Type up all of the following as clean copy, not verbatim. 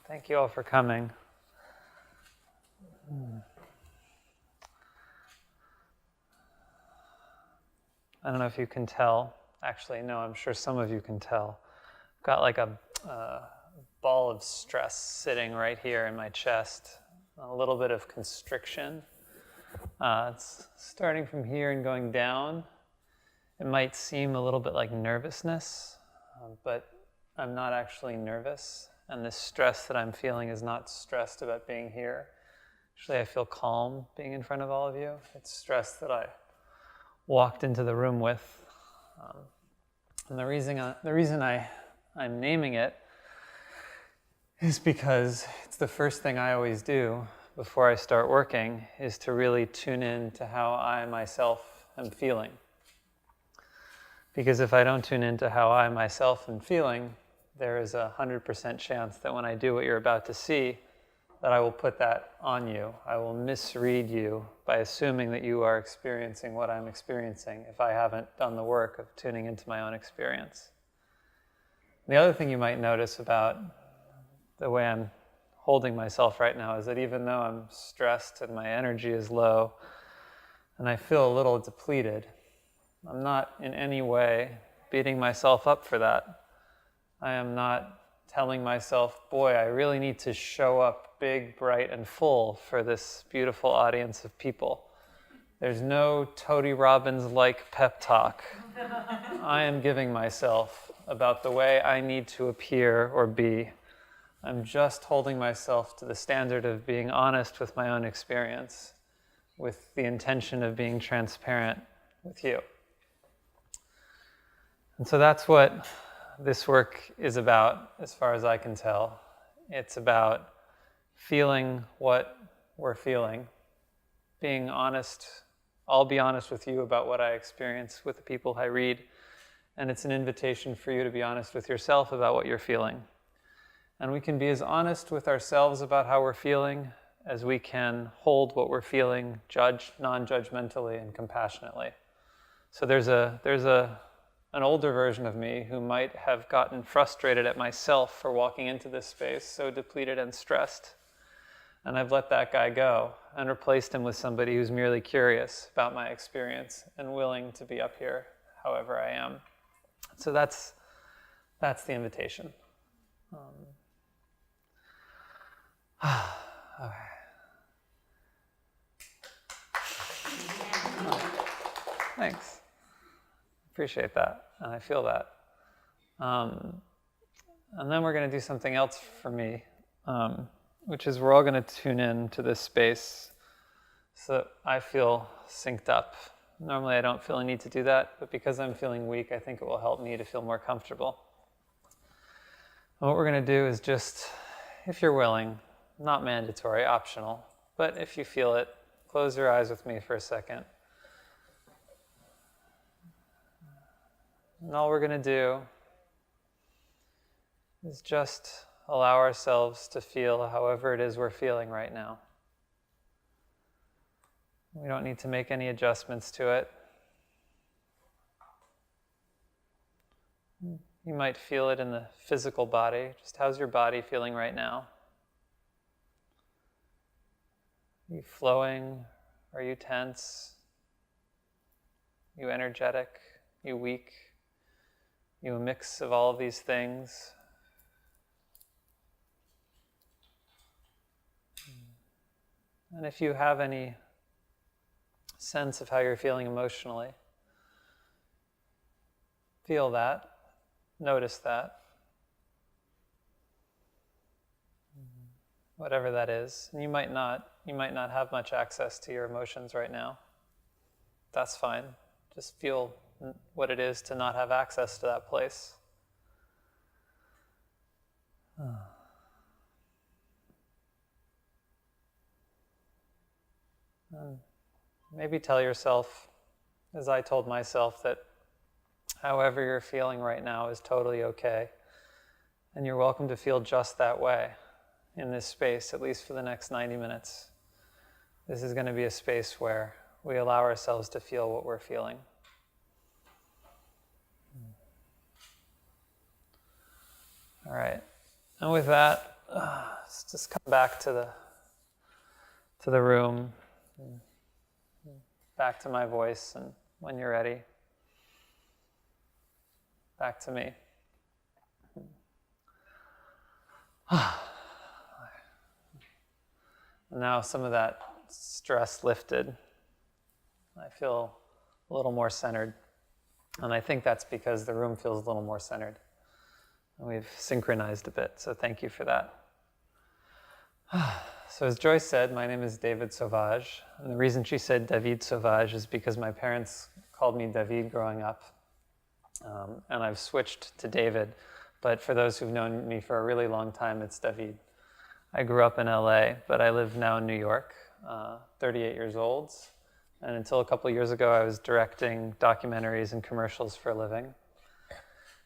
Thank you all for coming. I don't know if you can tell. Actually, no, I'm sure some of you can tell. I've got like a ball of stress sitting right here in my chest. A little bit of constriction. It's starting from here and going down. It might seem a little bit like nervousness, but I'm not actually nervous. And this stress that I'm feeling is not stressed about being here. Actually, I feel calm being in front of all of you. It's stress that I walked into the room with. And the reason I'm naming it is because it's the first thing I always do before I start working, is to really tune in to how I myself am feeling. Because if I don't tune into how I myself am feeling, there is 100% chance that when I do what you're about to see, that I will put that on you. I will misread you by assuming that you are experiencing what I'm experiencing if I haven't done the work of tuning into my own experience. The other thing you might notice about the way I'm holding myself right now is that even though I'm stressed and my energy is low and I feel a little depleted, I'm not in any way beating myself up for that. I am not telling myself, boy, I really need to show up big, bright, and full for this beautiful audience of people. There's no Tony Robbins-like pep talk I am giving myself about the way I need to appear or be. I'm just holding myself to the standard of being honest with my own experience, with the intention of being transparent with you. And so that's what this work is about, as far as I can tell. It's about feeling what we're feeling, being honest. I'll be honest with you about what I experience with the people I read, and it's an invitation for you to be honest with yourself about what you're feeling. And we can be as honest with ourselves about how we're feeling as we can hold what we're feeling, non-judgmentally and compassionately. So there's an older version of me who might have gotten frustrated at myself for walking into this space so depleted and stressed. And I've let that guy go and replaced him with somebody who's merely curious about my experience and willing to be up here however I am. So that's the invitation. Okay. Thanks. Appreciate that, and I feel that. And then we're going to do something else for me, which is we're all going to tune in to this space so that I feel synced up. Normally I don't feel a need to do that, but because I'm feeling weak, I think it will help me to feel more comfortable. And what we're going to do is just, if you're willing, not mandatory, optional, but if you feel it, close your eyes with me for a second. And all we're going to do is just allow ourselves to feel however it is we're feeling right now. We don't need to make any adjustments to it. You might feel it in the physical body. Just how's your body feeling right now? Are you flowing? Are you tense? Are you energetic? Are you weak? Are you a mix of all of these things? And if you have any sense of how you're feeling emotionally, feel that, notice that, whatever that is. And you might not have much access to your emotions right now. That's fine. Just feel what it is to not have access to that place. And maybe tell yourself, as I told myself, that however you're feeling right now is totally okay. And you're welcome to feel just that way in this space, at least for the next 90 minutes. This is going to be a space where we allow ourselves to feel what we're feeling. All right. And with that, Let's just come back to the room, back to my voice, and when you're ready, back to me. Now some of that stress lifted. I feel a little more centered. And I think that's because the room feels a little more centered. And we've synchronized a bit, so thank you for that. So as Joyce said, my name is David Sauvage. And the reason she said David Sauvage is because my parents called me David growing up. And I've switched to David. But for those who've known me for a really long time, it's David. I grew up in LA, but I live now in New York, 38 years old. And until a couple of years ago, I was directing documentaries and commercials for a living.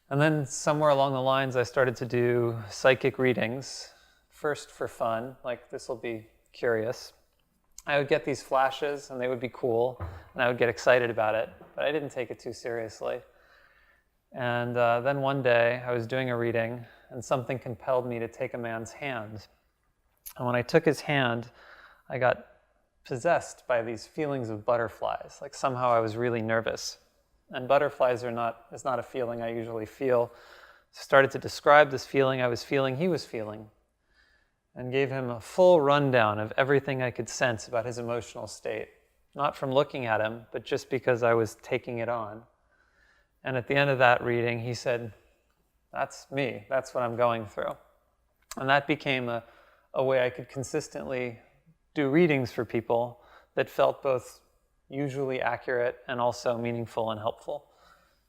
And then somewhere along the lines, I started to do psychic readings, first for fun, like this will be curious. I would get these flashes and they would be cool, and I would get excited about it, but I didn't take it too seriously. And then one day, I was doing a reading, and something compelled me to take a man's hand. And when I took his hand, I got possessed by these feelings of butterflies, like somehow I was really nervous. And butterflies is not a feeling I usually feel. So I started to describe this feeling I was feeling, he was feeling, and gave him a full rundown of everything I could sense about his emotional state. Not from looking at him, but just because I was taking it on. And at the end of that reading, he said, "That's me, that's what I'm going through." And that became a way I could consistently do readings for people that felt both usually accurate and also meaningful and helpful.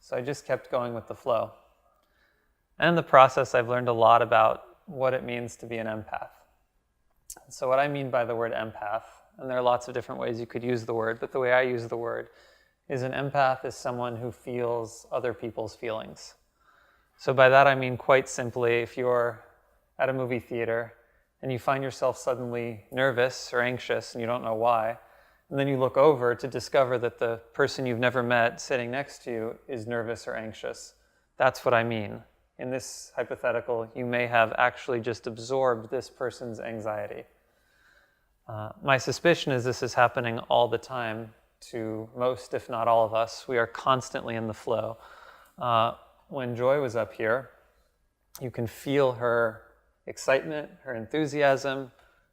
So I just kept going with the flow. And in the process, I've learned a lot about what it means to be an empath. So what I mean by the word empath, and there are lots of different ways you could use the word, but the way I use the word is an empath is someone who feels other people's feelings. So by that I mean quite simply, if you're at a movie theater and you find yourself suddenly nervous or anxious and you don't know why, and then you look over to discover that the person you've never met sitting next to you is nervous or anxious. That's what I mean. In this hypothetical, you may have actually just absorbed this person's anxiety. My suspicion is this is happening all the time to most, if not all of us. We are constantly in the flow. When Joy was up here, you can feel her excitement, her enthusiasm,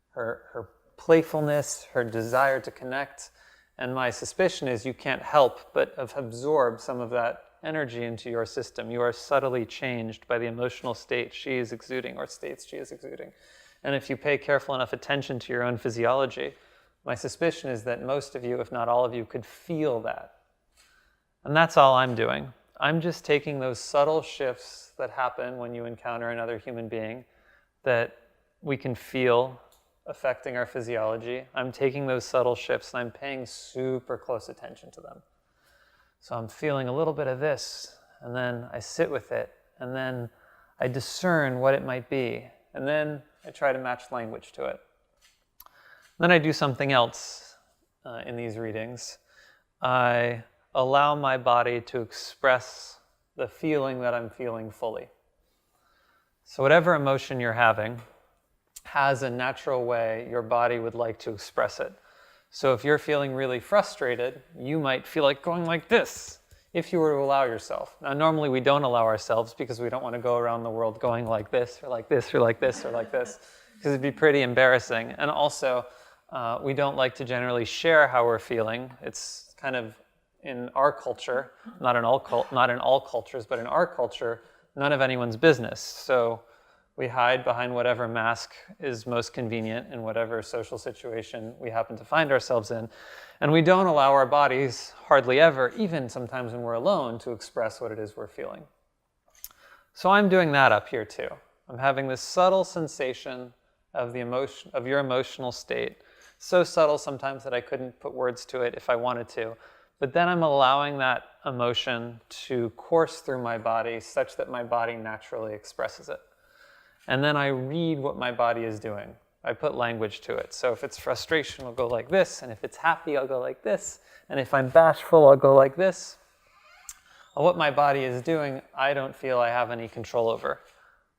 her playfulness, her desire to connect. And my suspicion is you can't help but absorb some of that energy into your system. You are subtly changed by the emotional state she is exuding or states she is exuding. And if you pay careful enough attention to your own physiology, my suspicion is that most of you, if not all of you, could feel that. And that's all I'm doing. I'm just taking those subtle shifts that happen when you encounter another human being that we can feel affecting our physiology. I'm taking those subtle shifts and I'm paying super close attention to them. So I'm feeling a little bit of this, and then I sit with it, and then I discern what it might be, and then I try to match language to it. Then I do something else in these readings. I allow my body to express the feeling that I'm feeling fully. So whatever emotion you're having has a natural way your body would like to express it. So if you're feeling really frustrated, you might feel like going like this, if you were to allow yourself. Now, normally we don't allow ourselves because we don't want to go around the world going like this, or like this, or like this, or like this, because it'd be pretty embarrassing. And also, we don't like to generally share how we're feeling. It's kind of in our culture, not in all cultures, but in our culture, none of anyone's business. So we hide behind whatever mask is most convenient in whatever social situation we happen to find ourselves in. And we don't allow our bodies, hardly ever, even sometimes when we're alone, to express what it is we're feeling. So I'm doing that up here too. I'm having this subtle sensation of the emotion, of your emotional state. So subtle sometimes that I couldn't put words to it if I wanted to. But then I'm allowing that emotion to course through my body such that my body naturally expresses it. And then I read what my body is doing. I put language to it. So if it's frustration, I'll go like this. And if it's happy, I'll go like this. And if I'm bashful, I'll go like this. What my body is doing, I don't feel I have any control over.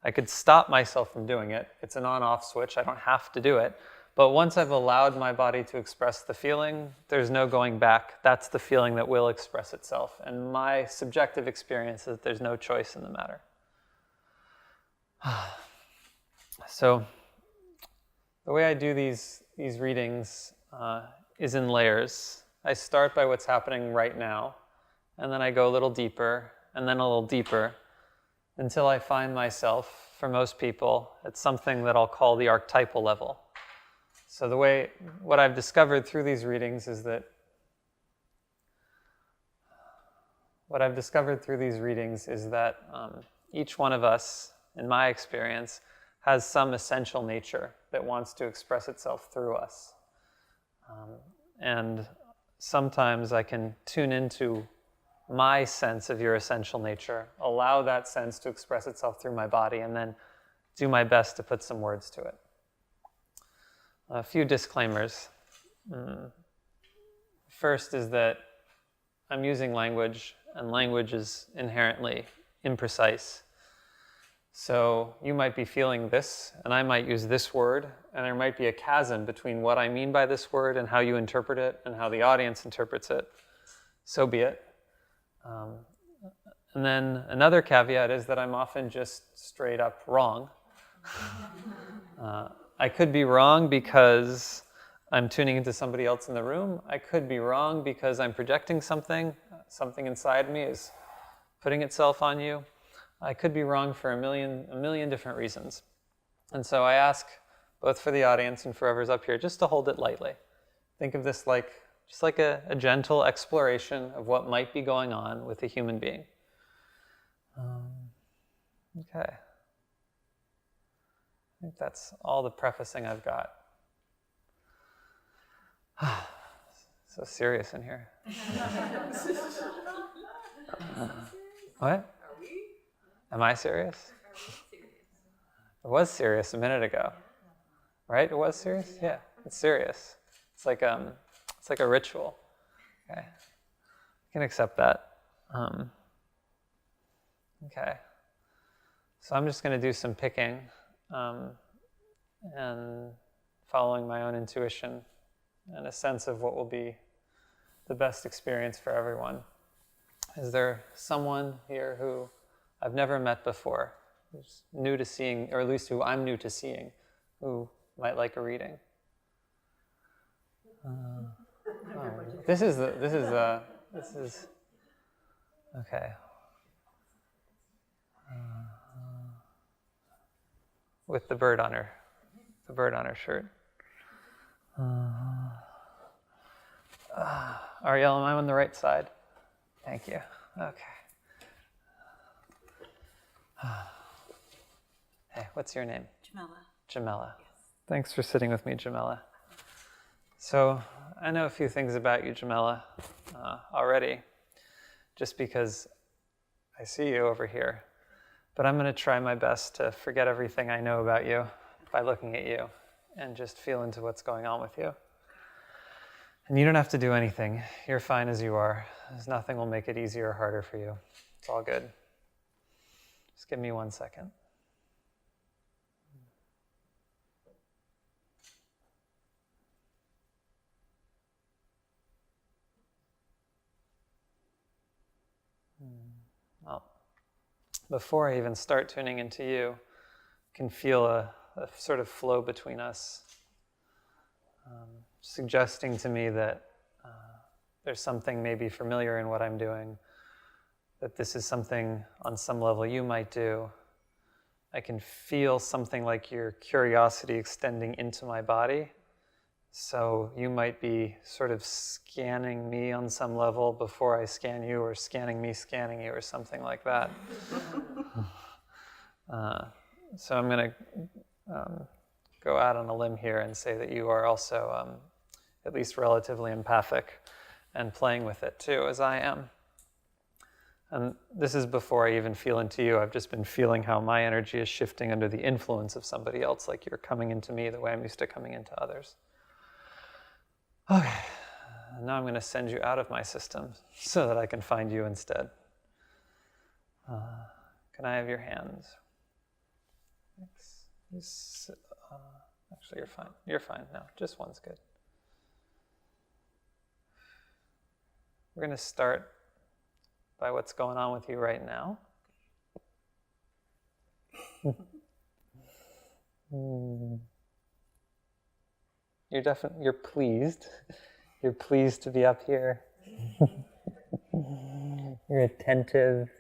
I could stop myself from doing it. It's an on-off switch. I don't have to do it. But once I've allowed my body to express the feeling, there's no going back. That's the feeling that will express itself. And my subjective experience is that there's no choice in the matter. So the way I do these readings is in layers. I start by what's happening right now, and then I go a little deeper, and then a little deeper, until I find myself, for most people, at something that I'll call the archetypal level. So what I've discovered through these readings is that each one of us, in my experience, has some essential nature that wants to express itself through us. And sometimes I can tune into my sense of your essential nature, allow that sense to express itself through my body, and then do my best to put some words to it. A few disclaimers. First is that I'm using language, and language is inherently imprecise. So you might be feeling this, and I might use this word, and there might be a chasm between what I mean by this word and how you interpret it and how the audience interprets it. So be it. And then another caveat is that I'm often just straight up wrong. I could be wrong because I'm tuning into somebody else in the room. I could be wrong because I'm projecting something inside me is putting itself on you. I could be wrong for a million different reasons. And so I ask, both for the audience and for whoever's up here, just to hold it lightly. Think of this just like a gentle exploration of what might be going on with a human being. Okay. I think that's all the prefacing I've got. So serious in here. What? Am I serious? It was serious a minute ago, right? It was serious? Yeah, it's serious. It's like a ritual. Okay, you can accept that. Okay, so I'm just going to do some picking and following my own intuition and a sense of what will be the best experience for everyone. Is there someone here who I've never met before, who's new to seeing, or at least who I'm new to seeing, who might like a reading? This is okay. With the bird on her shirt. Ariel, am I on the right side? Thank you. Okay. Hey, what's your name? Jamela. Yes. Thanks for sitting with me, Jamela. So I know a few things about you, Jamela, already, just because I see you over here. But I'm going to try my best to forget everything I know about you by looking at you and just feel into what's going on with you. And you don't have to do anything. You're fine as you are. Nothing will make it easier or harder for you. It's all good. Just give me 1 second. Well, before I even start tuning into you, I can feel a sort of flow between us, suggesting to me that there's something maybe familiar in what I'm doing, that this is something on some level you might do. I can feel something like your curiosity extending into my body. So you might be sort of scanning me on some level before I scan you, or scanning me, scanning you, or something like that. So I'm going to go out on a limb here and say that you are also at least relatively empathic and playing with it too, as I am. And this is before I even feel into you. I've just been feeling how my energy is shifting under the influence of somebody else, like you're coming into me the way I'm used to coming into others. Okay, now I'm going to send you out of my system so that I can find you instead. Can I have your hands? Thanks. Actually, you're fine. You're fine. No, just one's good. We're going to start by what's going on with you right now. You're pleased. You're pleased to be up here. You're attentive,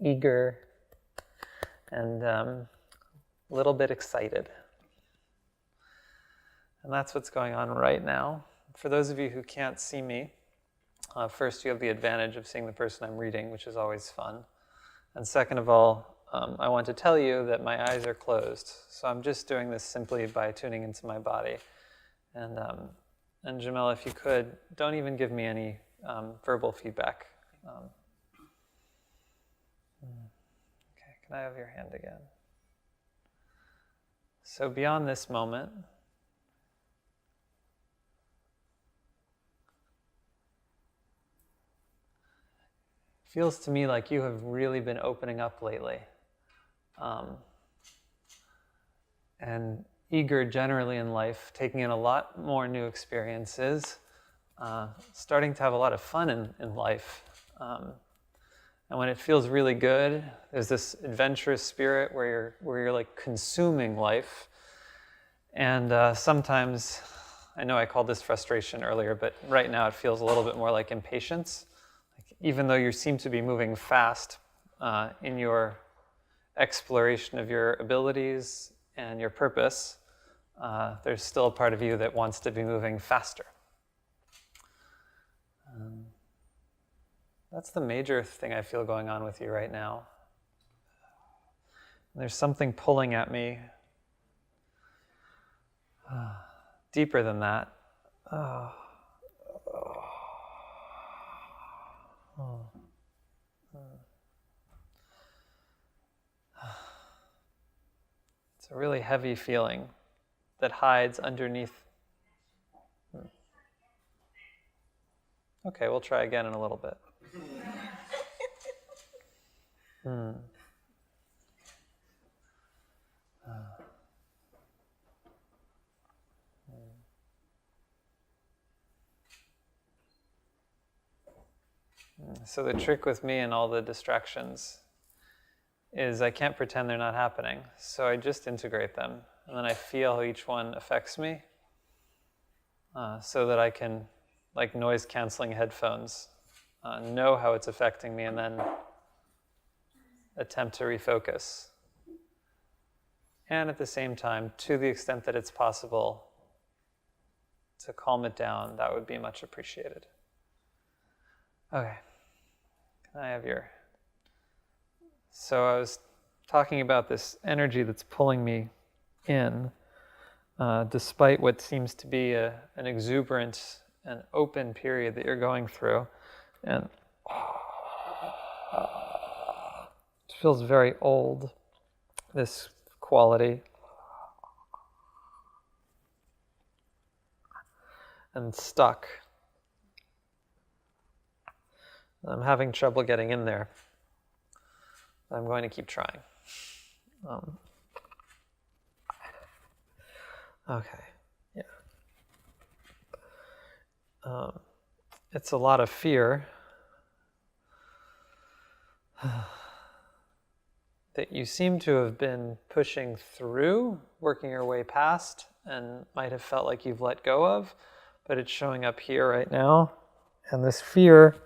eager, and a little bit excited. And that's what's going on right now. For those of you who can't see me, first you have the advantage of seeing the person I'm reading, which is always fun. And second of all, I want to tell you that my eyes are closed. So I'm just doing this simply by tuning into my body. And Jamila, if you could, don't even give me any verbal feedback. Okay, can I have your hand again? So beyond this moment, feels to me like you have really been opening up lately. And eager generally in life, taking in a lot more new experiences, starting to have a lot of fun in life. And when it feels really good, there's this adventurous spirit where you're like consuming life. And sometimes, I know I called this frustration earlier, but right now it feels a little bit more like impatience. Even though you seem to be moving fast in your exploration of your abilities and your purpose, there's still a part of you that wants to be moving faster. That's the major thing I feel going on with you right now. There's something pulling at me deeper than that. It's a really heavy feeling that hides underneath. Okay, we'll try again in a little bit. So the trick with me and all the distractions is I can't pretend they're not happening. So I just integrate them. And then I feel how each one affects me so that I can, like noise-canceling headphones, know how it's affecting me and then attempt to refocus. And at the same time, to the extent that it's possible to calm it down, that would be much appreciated. Okay. Can I have your... So I was talking about this energy that's pulling me in, despite what seems to be an exuberant and open period that you're going through. And it feels very old, this quality. And stuck. I'm having trouble getting in there. I'm going to keep trying. Okay, yeah. It's a lot of fear that you seem to have been pushing through, working your way past, and might have felt like you've let go of, but it's showing up here right now. And this fear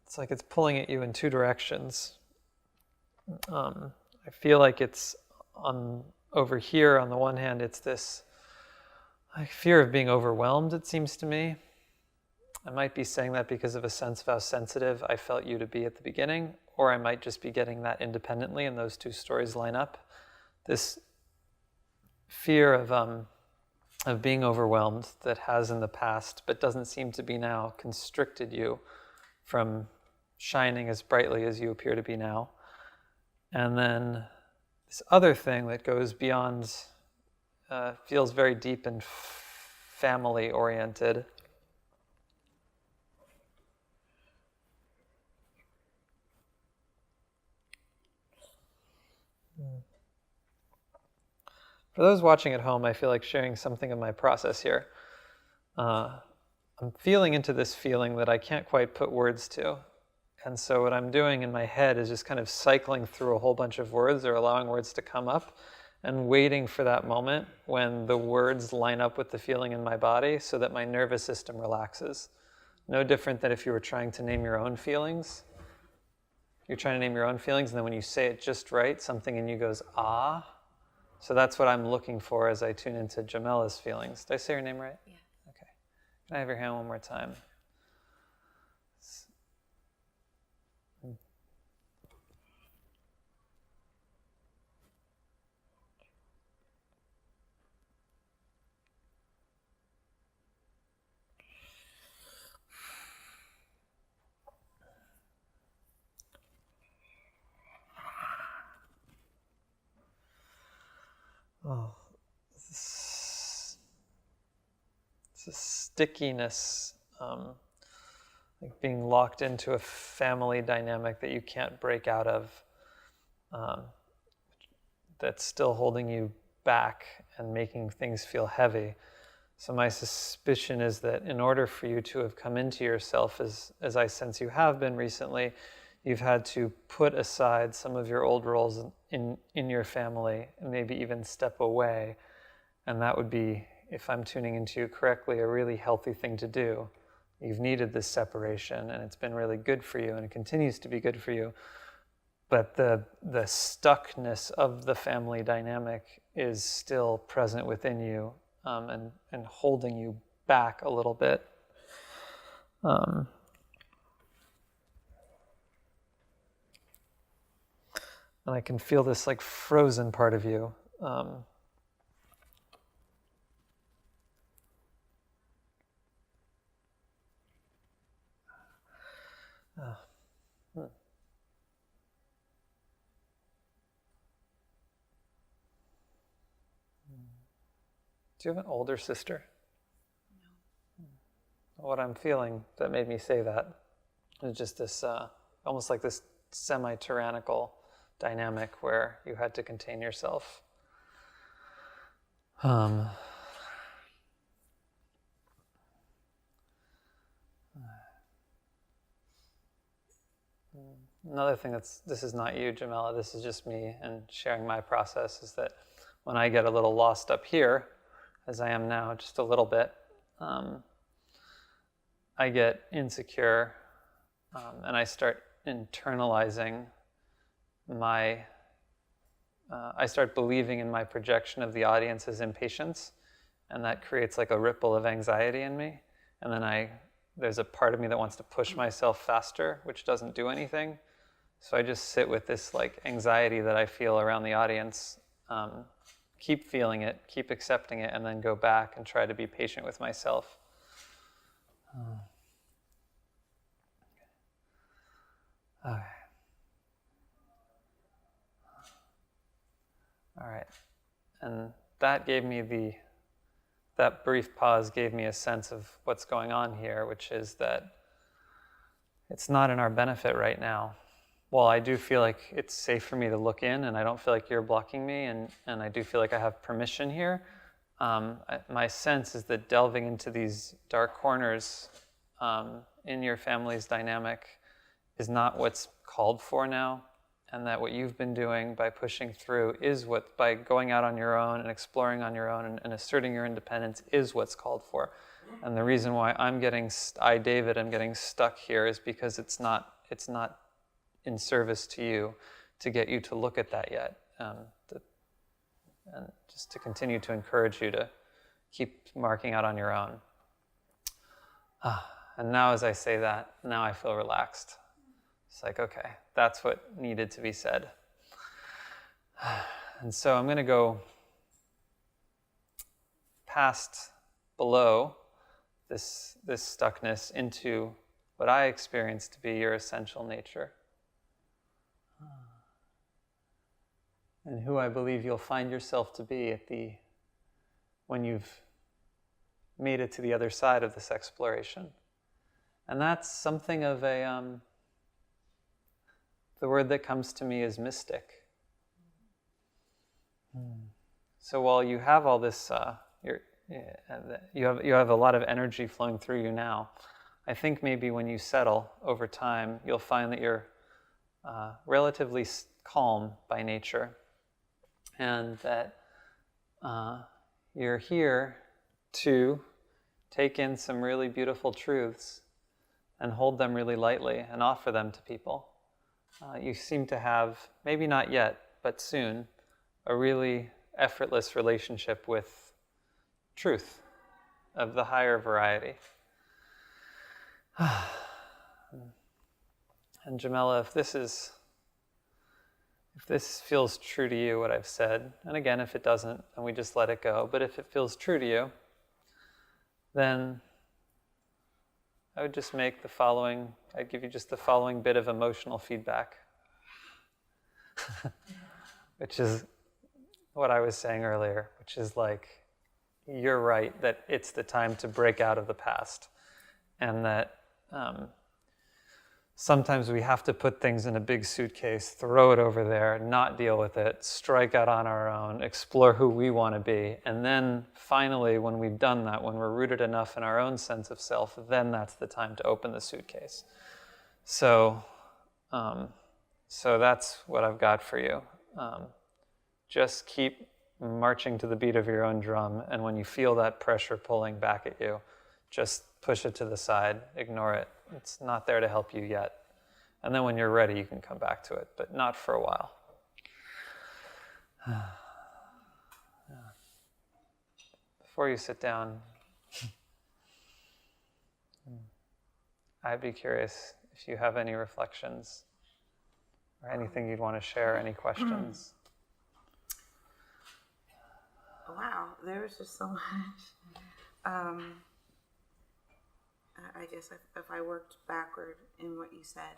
it's like it's pulling at you in two directions. I feel like it's over here. On the one hand, it's this like fear of being overwhelmed, it seems to me. I might be saying that because of a sense of how sensitive I felt you to be at the beginning, or I might just be getting that independently, and those two stories line up. This fear of being overwhelmed that has in the past, but doesn't seem to be now, constricted you from shining as brightly as you appear to be now. And then this other thing that goes beyond feels very deep and family oriented. For those watching at home, I feel like sharing something of my process here. I'm feeling into this feeling that I can't quite put words to. And so what I'm doing in my head is just kind of cycling through a whole bunch of words or allowing words to come up and waiting for that moment when the words line up with the feeling in my body so that my nervous system relaxes. No different than if you were trying to name your own feelings. You're trying to name your own feelings, and then when you say it just right, something in you goes, ah. So that's what I'm looking for as I tune into Jamela's feelings. Did I say your name right? Yeah. Okay. Can I have your hand one more time? Oh, it's a stickiness, like being locked into a family dynamic that you can't break out of, that's still holding you back and making things feel heavy. So my suspicion is that in order for you to have come into yourself, as I sense you have been recently, you've had to put aside some of your old roles in your family and maybe even step away. And that would be, if I'm tuning into you correctly, a really healthy thing to do. You've needed this separation and it's been really good for you and it continues to be good for you. But the stuckness of the family dynamic is still present within you, and holding you back a little bit. And I can feel this like frozen part of you. Do you have an older sister? No. What I'm feeling that made me say that is just this, almost like this semi-tyrannical dynamic where you had to contain yourself. Another thing this is not you, Jamela, this is just me and sharing my process, is that when I get a little lost up here, as I am now, just a little bit, I get insecure, and I start internalizing I start believing in my projection of the audience's impatience, and that creates like a ripple of anxiety in me. And then there's a part of me that wants to push myself faster, which doesn't do anything. So I just sit with this like anxiety that I feel around the audience, keep feeling it, keep accepting it, and then go back and try to be patient with myself. Okay. All right. And that gave me that brief pause gave me a sense of what's going on here, which is that it's not in our benefit right now. While I do feel like it's safe for me to look in and I don't feel like you're blocking me, and I do feel like I have permission here, my sense is that delving into these dark corners in your family's dynamic is not what's called for now, and that what you've been doing by pushing through by going out on your own and exploring on your own and asserting your independence is what's called for. And the reason why I'm getting stuck here is because it's not in service to you to get you to look at that yet. And just to continue to encourage you to keep marking out on your own. And now as I say that, now I feel relaxed. It's like, okay, that's what needed to be said. And so I'm going to go below this stuckness into what I experience to be your essential nature. And who I believe you'll find yourself to be at the when you've made it to the other side of this exploration. And that's something of the word that comes to me is mystic. So while you have all this, you have a lot of energy flowing through you now, I think maybe when you settle over time, you'll find that you're relatively calm by nature, and that you're here to take in some really beautiful truths and hold them really lightly and offer them to people. You seem to have, maybe not yet, but soon, a really effortless relationship with truth of the higher variety. And Jamela, if this feels true to you, what I've said, and again, if it doesn't, then we just let it go, but if it feels true to you, then I would just make I'd give you just the following bit of emotional feedback, which is what I was saying earlier, which is like, you're right that it's the time to break out of the past, and that sometimes we have to put things in a big suitcase, throw it over there, not deal with it, strike out on our own, explore who we want to be. And then finally, when we've done that, when we're rooted enough in our own sense of self, then that's the time to open the suitcase. So that's what I've got for you. Just keep marching to the beat of your own drum. And when you feel that pressure pulling back at you, just push it to the side, ignore it. It's not there to help you yet. And then when you're ready, you can come back to it, but not for a while. Before you sit down, I'd be curious if you have any reflections or anything you'd want to share, any questions. Wow, there was just so much. I guess if I worked backward in what you said,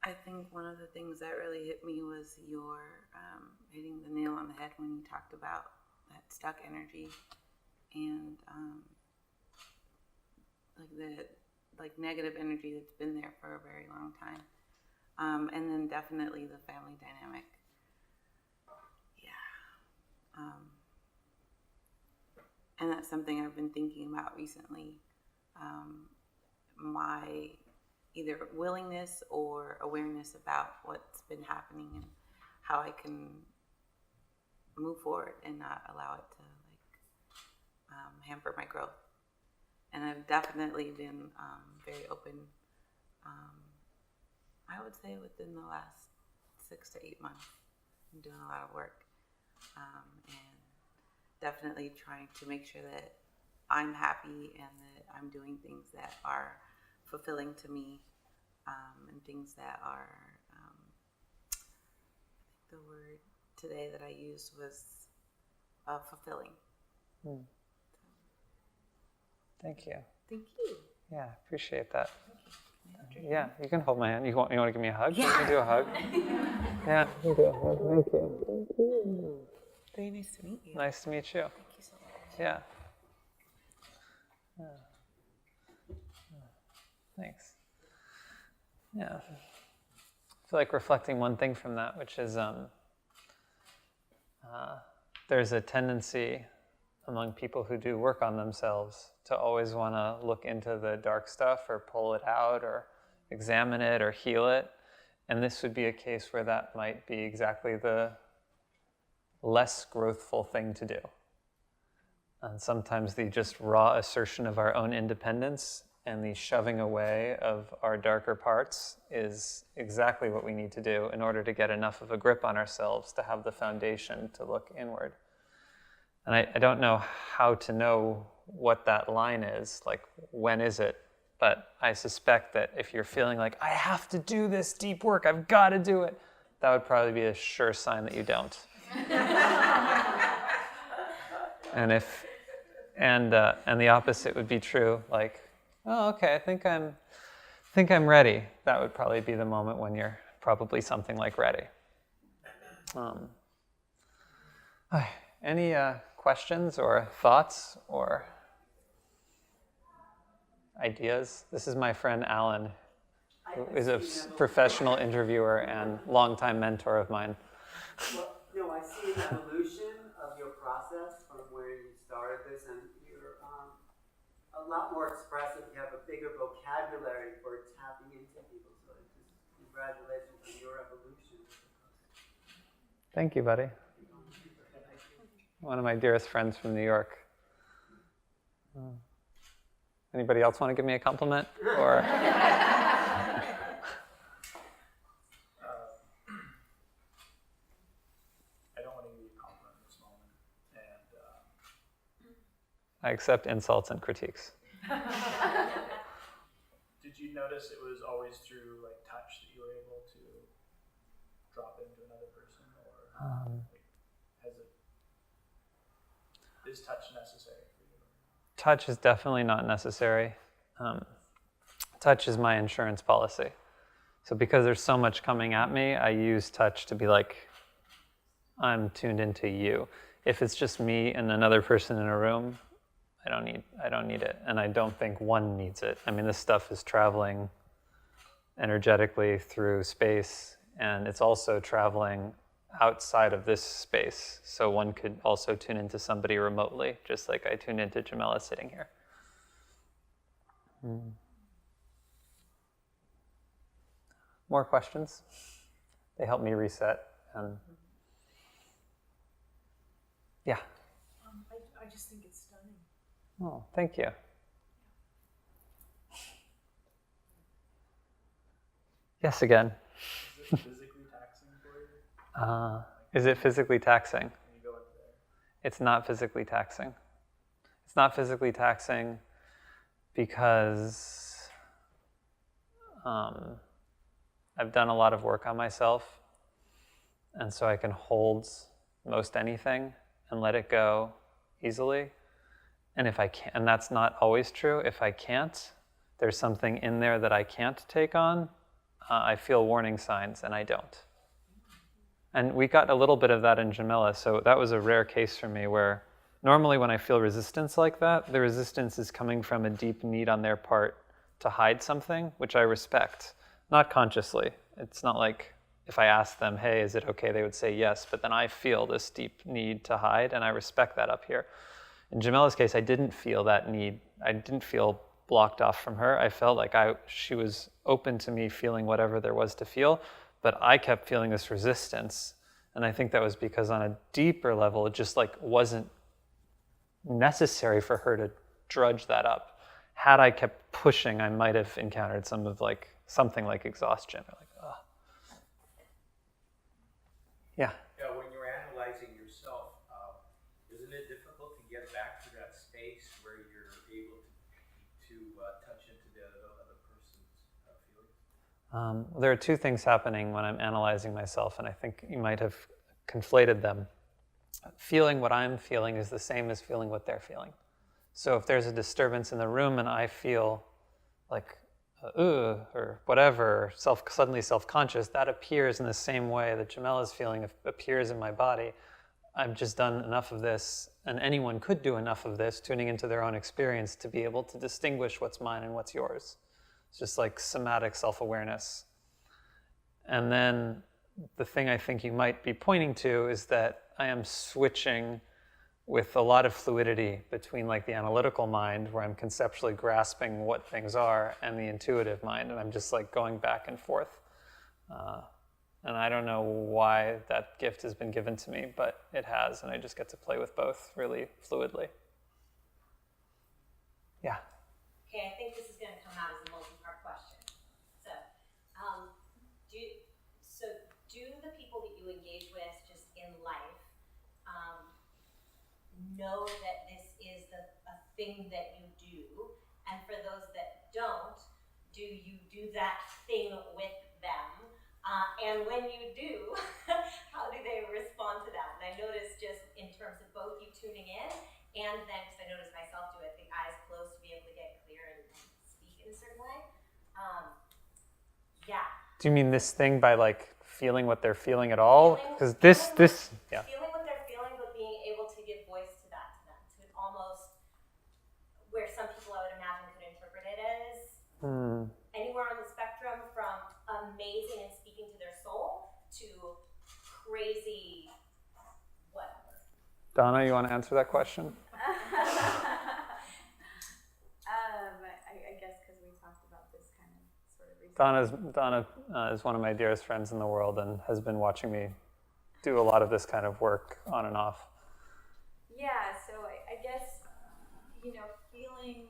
I think one of the things that really hit me was your hitting the nail on the head when you talked about that stuck energy and like negative energy that's been there for a very long time, and then definitely the family dynamic. Yeah. And that's something I've been thinking about recently. My either willingness or awareness about what's been happening and how I can move forward and not allow it to hamper my growth. And I've definitely been very open, I would say within the last 6 to 8 months. I'm doing a lot of work. And definitely trying to make sure that I'm happy and that I'm doing things that are fulfilling to me, and things that are, the word today that I used was fulfilling. Thank you. Thank you. Yeah, appreciate that. Yeah, you can hold my hand. You want to give me a hug? Yeah. You can do a hug. Yeah, you can do a hug. Thank you. Thank you. Very nice to meet you. Nice to meet you. Thank you so much. Yeah. Thanks. Yeah. I feel like reflecting one thing from that, which is there's a tendency among people who do work on themselves to always want to look into the dark stuff or pull it out or examine it or heal it. And this would be a case where that might be exactly the less growthful thing to do. And sometimes the just raw assertion of our own independence and the shoving away of our darker parts is exactly what we need to do in order to get enough of a grip on ourselves to have the foundation to look inward. And I don't know how to know what that line is, like when is it? But I suspect that if you're feeling like, I have to do this deep work, I've got to do it, that would probably be a sure sign that you don't. And the opposite would be true, like, oh, okay, I think I'm ready. That would probably be the moment when you're probably something like ready. Any questions or thoughts or ideas? This is my friend Alan, who is a professional interviewer and longtime mentor of mine. Well, no, I see an evolution of your process from where you started this, and you're a lot more expressive. You have a bigger vocabulary for tapping into people. So just congratulations on your evolution. Thank you, buddy. One of my dearest friends from New York. Anybody else want to give me a compliment? Or I accept insults and critiques. Did you notice it was always through like touch that you were able to drop into another person, or is touch necessary for you? Touch is definitely not necessary. Touch is my insurance policy. So because there's so much coming at me, I use touch to be like, I'm tuned into you. If it's just me and another person in a room, I don't need it, and I don't think one needs it. I mean, this stuff is traveling energetically through space, and it's also traveling outside of this space. So one could also tune into somebody remotely, just like I tuned into Jamela sitting here. More questions? They help me reset. And yeah. I just think it's stunning. Oh, thank you. Yes, again. Is it physically taxing for you? Is it physically taxing? When you go into there? It's not physically taxing. It's not physically taxing because I've done a lot of work on myself, and so I can hold most anything and let it go easily. And if I can't, and that's not always true, if I can't, there's something in there that I can't take on, I feel warning signs, and I don't. And we got a little bit of that in Jamela, so that was a rare case for me where normally when I feel resistance like that, the resistance is coming from a deep need on their part to hide something, which I respect, not consciously. It's not like if I asked them, hey, is it okay, they would say yes, but then I feel this deep need to hide, and I respect that up here. In Jamela's case, I didn't feel that need. I didn't feel blocked off from her. I felt like she was open to me feeling whatever there was to feel, but I kept feeling this resistance. And I think that was because on a deeper level, it just like wasn't necessary for her to drudge that up. Had I kept pushing, I might have encountered something like exhaustion or like, ugh. Yeah. Yeah, when you're analyzing yourself, isn't it difficult to get back to that space where you're able to touch into the other person's feelings? There are two things happening when I'm analyzing myself, and I think you might have conflated them. Feeling what I'm feeling is the same as feeling what they're feeling. So if there's a disturbance in the room and I feel like, or whatever, suddenly self-conscious, that appears in the same way that Jamela's feeling appears in my body. I've just done enough of this, and anyone could do enough of this, tuning into their own experience to be able to distinguish what's mine and what's yours. It's just like somatic self-awareness. And then the thing I think you might be pointing to is that I am switching with a lot of fluidity between like the analytical mind, where I'm conceptually grasping what things are, and the intuitive mind, and I'm just like going back and forth. And I don't know why that gift has been given to me, but it has, and I just get to play with both really fluidly. Yeah. Okay, I think this is going to come out as a multi-part question. So, do the people that you engage with just in life know that this is a thing that you do? And for those that don't, do you do that thing with them? And when you do, how do they respond to that? And I noticed just in terms of both you tuning in, and then, because I noticed myself do it, the eyes closed to be able to get clear and speak in a certain way. Yeah. Do you mean this thing by like feeling what they're feeling at all? Because this, yeah. Feeling what they're feeling, but being amazing and speaking to their soul to crazy whatever. Donna, you want to answer that question? I guess because we talked about this kind of sort of recently. Donna is one of my dearest friends in the world and has been watching me do a lot of this kind of work on and off. Yeah, so I guess, feeling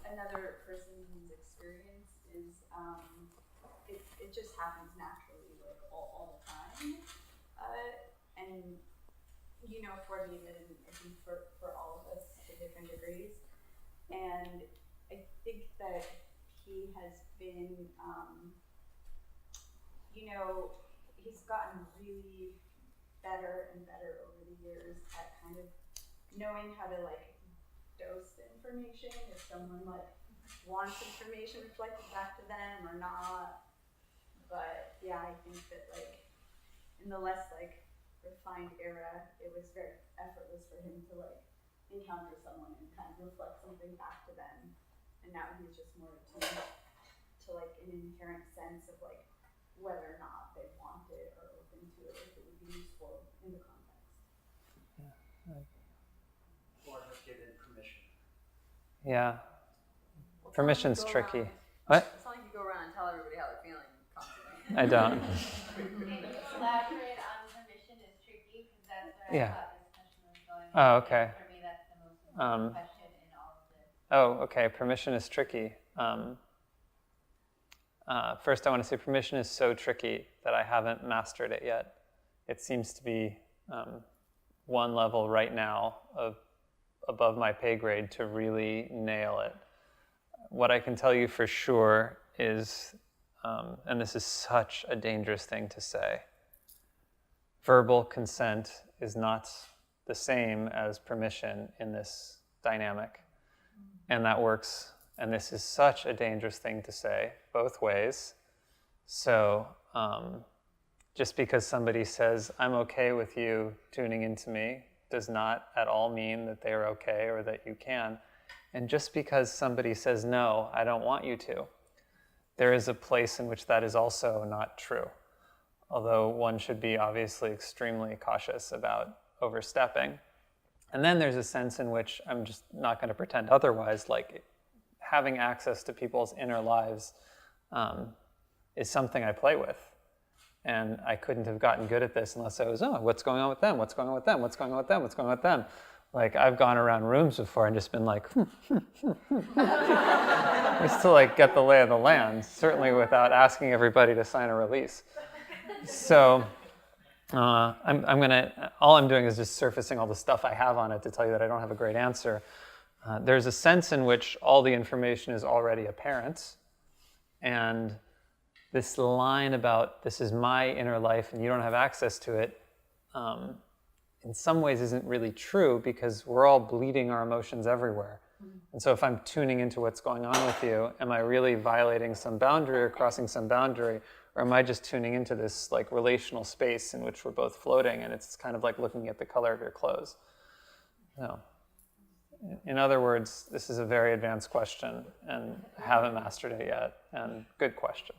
another person's experience is, it just happens naturally, like all the time. And, for me, and I think for all of us to different degrees. And I think that he has been, he's gotten really better and better over the years at kind of knowing how to dose the information, if someone wants information reflected back to them or not. But yeah, I think that in the less refined era, it was very effortless for him to encounter someone and kind of reflect something back to them. And now he's just more attuned to an inherent sense of whether or not they want it or open to it, if it would be useful in the context. Or have given permission. Yeah. Well, Permission's go tricky. around- What? It's not like you go around and tell everybody how they're feeling constantly. I don't. Can you elaborate on permission is tricky? Because that's where Yeah. I thought this question was going. Oh, okay. For me, that's the most important question in all of this. Oh, okay. Permission is tricky. First, I want to say permission is so tricky that I haven't mastered it yet. It seems to be one level right now above my pay grade to really nail it. What I can tell you for sure is, and this is such a dangerous thing to say, verbal consent is not the same as permission in this dynamic. And that works. And this is such a dangerous thing to say both ways. So just because somebody says, I'm okay with you tuning into me, does not at all mean that they're okay or that you can. And just because somebody says, no, I don't want you to, there is a place in which that is also not true. Although one should be obviously extremely cautious about overstepping. And then there's a sense in which I'm just not going to pretend otherwise, having access to people's inner lives is something I play with. And I couldn't have gotten good at this unless I was, what's going on with them? What's going on with them? What's going on with them? What's going on with them? I've gone around rooms before and just been just to get the lay of the land, certainly without asking everybody to sign a release. So all I'm doing is just surfacing all the stuff I have on it to tell you that I don't have a great answer. There's a sense in which all the information is already apparent. And this line about this is my inner life and you don't have access to it, in some ways isn't really true because we're all bleeding our emotions everywhere. And so if I'm tuning into what's going on with you, am I really violating some boundary or crossing some boundary? Or am I just tuning into this relational space in which we're both floating and it's kind of like looking at the color of your clothes? No. In other words, this is a very advanced question and I haven't mastered it yet. And good question.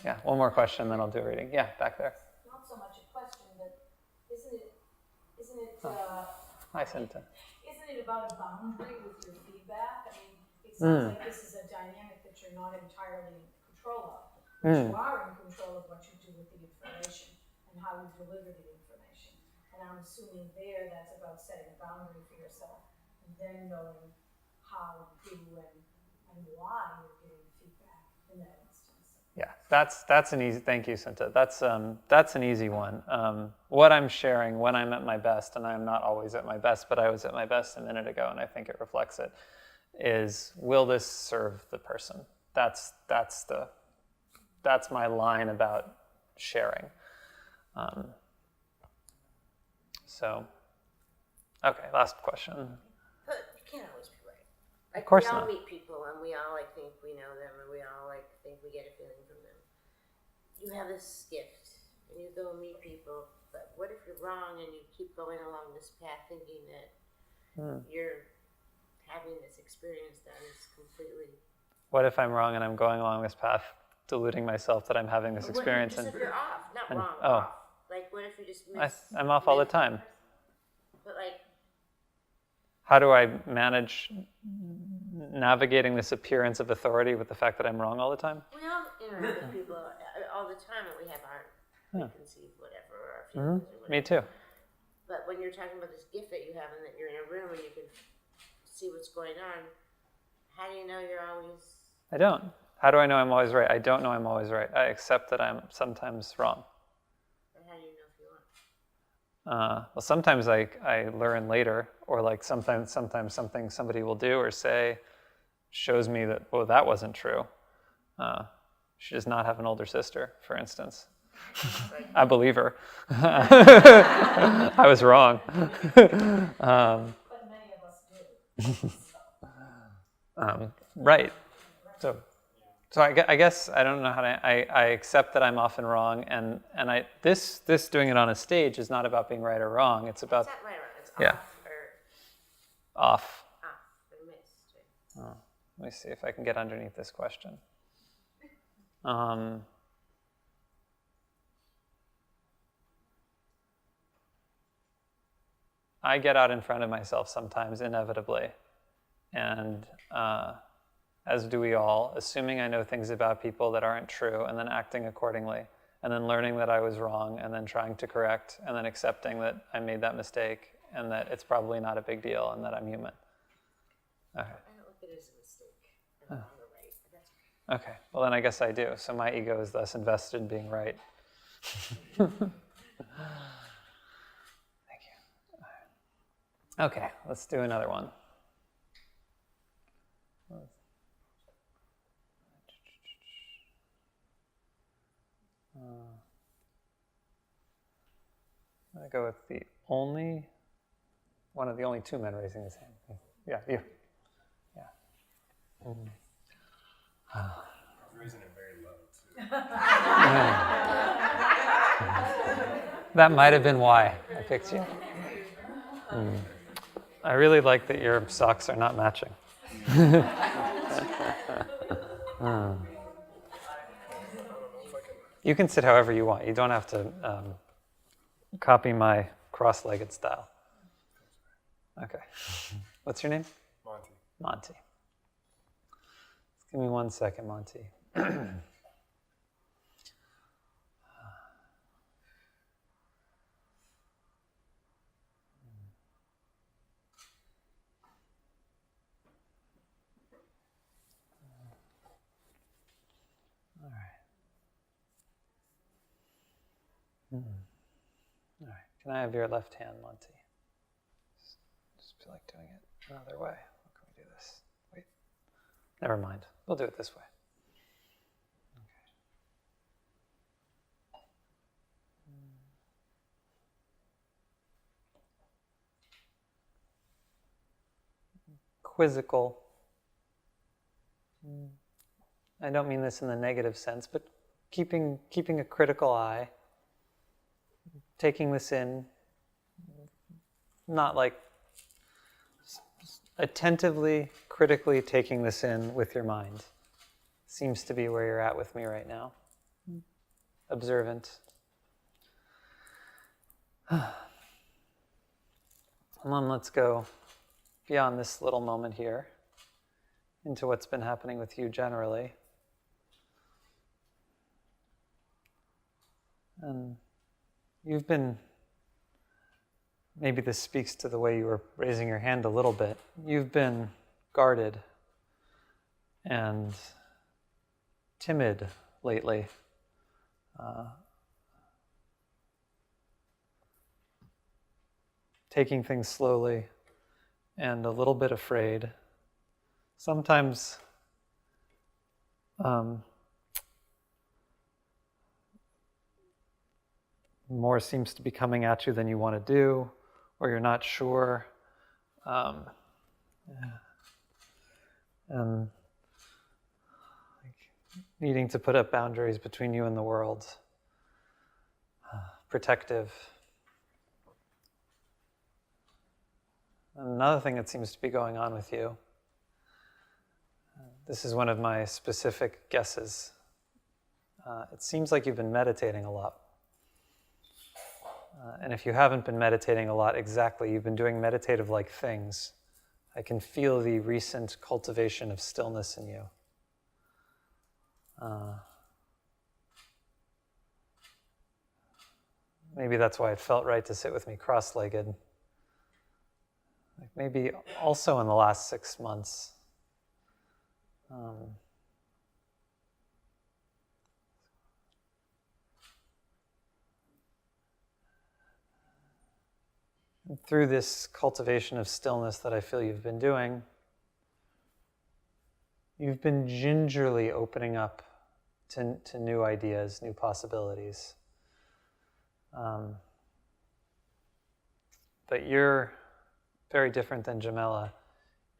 Yeah, one more question, then I'll do a reading. Yeah, back there. Not so much a question, but isn't it, Hi, Cinta. isn't it about a boundary with your feedback? I mean, it sounds like this is a dynamic that you're not entirely in control of. But you are in control of what you do with the information and how you deliver the information. And I'm assuming that's about setting a boundary for yourself and then knowing how, who, and why you're giving feedback in that instance. Yeah, that's an easy. Thank you, Cinta. That's an easy one. What I'm sharing when I'm at my best, and I'm not always at my best, but I was at my best a minute ago, and I think it reflects it. Is will this serve the person? That's my line about sharing. Okay, last question. But you can't always be right. Of course we all not. meet people and we all think we know them and we all think we get a feeling from them. You have this gift and you go meet people, but what if you're wrong and you keep going along this path thinking that you're having this experience that is completely... What if I'm wrong and I'm going along this path deluding myself that I'm having this What experience. just if you're off, not and- wrong, oh. off. Like, what if you just miss? I'm off all the time. But like, How do I manage navigating this appearance of authority with the fact that I'm wrong all the time? we all interact with people all the time, and we have our preconceived whatever, or our feelings or whatever. Me too. But when you're talking about this gift that you have, and that you're in a room and you can see what's going on, how do you know you're always? I don't. How do I know I'm always right? I don't know I'm always right. I accept that I'm sometimes wrong. Or how do you know if you are? Well, sometimes I learn later, or like sometimes something somebody will do or say shows me that, oh, that wasn't true. She does not have an older sister, for instance. I believe her. I was wrong. But many of us do. Right. So I guess I don't know how to. I accept that I'm often wrong, and this doing it on a stage is not about being right or wrong. It's about It's not right or wrong. It's Yeah. off off. or missed. Right? Oh, let me see if I can get underneath this question. I get out in front of myself sometimes, inevitably, and as do we all, assuming I know things about people that aren't true, and then acting accordingly, and then learning that I was wrong, and then trying to correct, and then accepting that I made that mistake, and that it's probably not a big deal, and that I'm human. Okay. I don't look at it as a mistake. I'm wrong or right. But that's okay. Okay, well then I guess I do. So my ego is thus invested in being right. Thank you. Okay, let's do another one. I'm going to go with one of the only two men raising his hand. Yeah, you. Yeah. I was raising it very low, too. That might have been why I picked you. I really like that your socks are not matching. You can sit however you want. You don't have to copy my cross-legged style. Okay. What's your name? Monty. Monty. Give me 1 second, Monty. All right. Can I have your left hand, Monty? Just feel like doing it another way. How can we do this? Wait. Never mind. We'll do it this way. Okay. Quizzical. I don't mean this in the negative sense, but keeping a critical eye, taking this in, not like attentively, critically taking this in with your mind. Seems to be where you're at with me right now. Observant. And then let's go beyond this little moment here into what's been happening with you generally. And you've been, maybe this speaks to the way you were raising your hand a little bit. You've been guarded and timid lately. Taking things slowly and a little bit afraid. Sometimes more seems to be coming at you than you want to do, or you're not sure. And needing to put up boundaries between you and the world. Protective. Another thing that seems to be going on with you, this is one of my specific guesses, it seems like you've been meditating a lot. And if you haven't been meditating a lot, exactly, you've been doing meditative-like things. I can feel the recent cultivation of stillness in you. Maybe that's why it felt right to sit with me cross-legged. Like maybe also in the last 6 months. And through this cultivation of stillness that I feel you've been doing, you've been gingerly opening up to new ideas, new possibilities. But you're very different than Jamela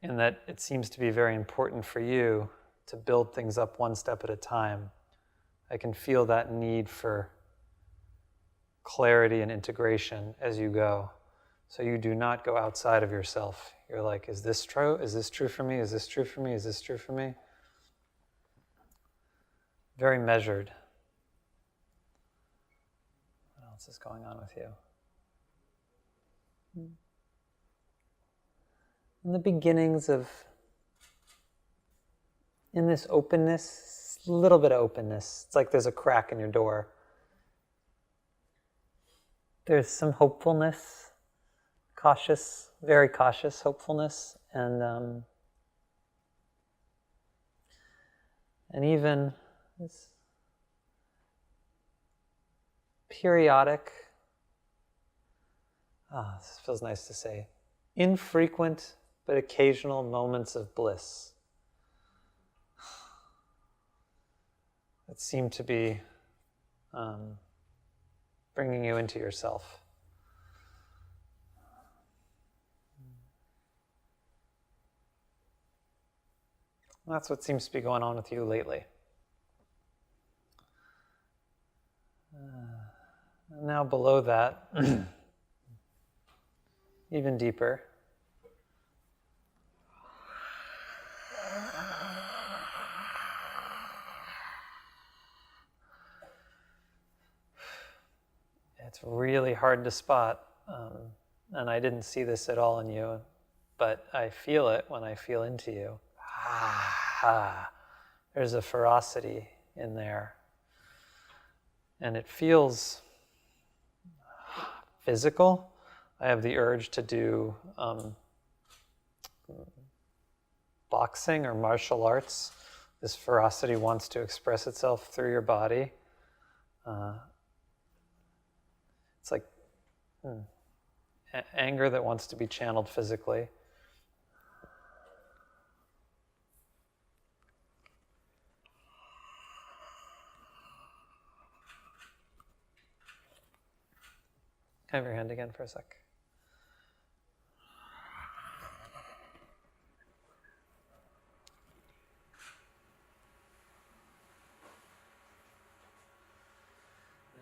in that it seems to be very important for you to build things up one step at a time. I can feel that need for clarity and integration as you go. So you do not go outside of yourself. You're like, is this true? Is this true for me? Is this true for me? Is this true for me? Very measured. What else is going on with you? In the beginnings of, in this openness, a little bit of openness. It's like there's a crack in your door. There's some hopefulness, cautious, very cautious hopefulness, and even this periodic, this feels nice to say, infrequent but occasional moments of bliss that seem to be bringing you into yourself. And that's what seems to be going on with you lately. And now below that, even deeper, it's really hard to spot, and I didn't see this at all in you, but I feel it when I feel into you. There's a ferocity in there, and it feels physical. I have the urge to do boxing or martial arts. This ferocity wants to express itself through your body. It's like anger that wants to be channeled physically. Can I have your hand again for a sec?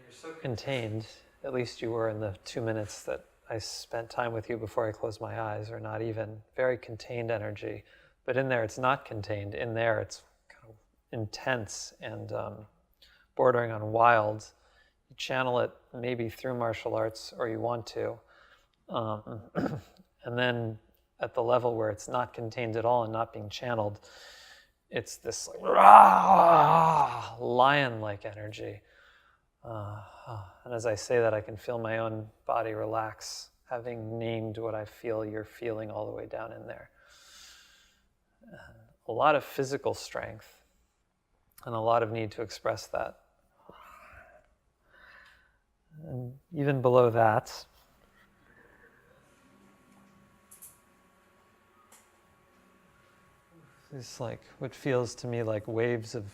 You're so contained, at least you were in the 2 minutes that I spent time with you before I closed my eyes, or not even. Very contained energy. But in there it's not contained. In there it's kind of intense and bordering on wild. You channel it maybe through martial arts, or you want to. And then at the level where it's not contained at all and not being channeled, it's this like lion-like energy. And as I say that, I can feel my own body relax, having named what I feel you're feeling all the way down in there. And a lot of physical strength and a lot of need to express that. And even below that, it's like what feels to me like waves of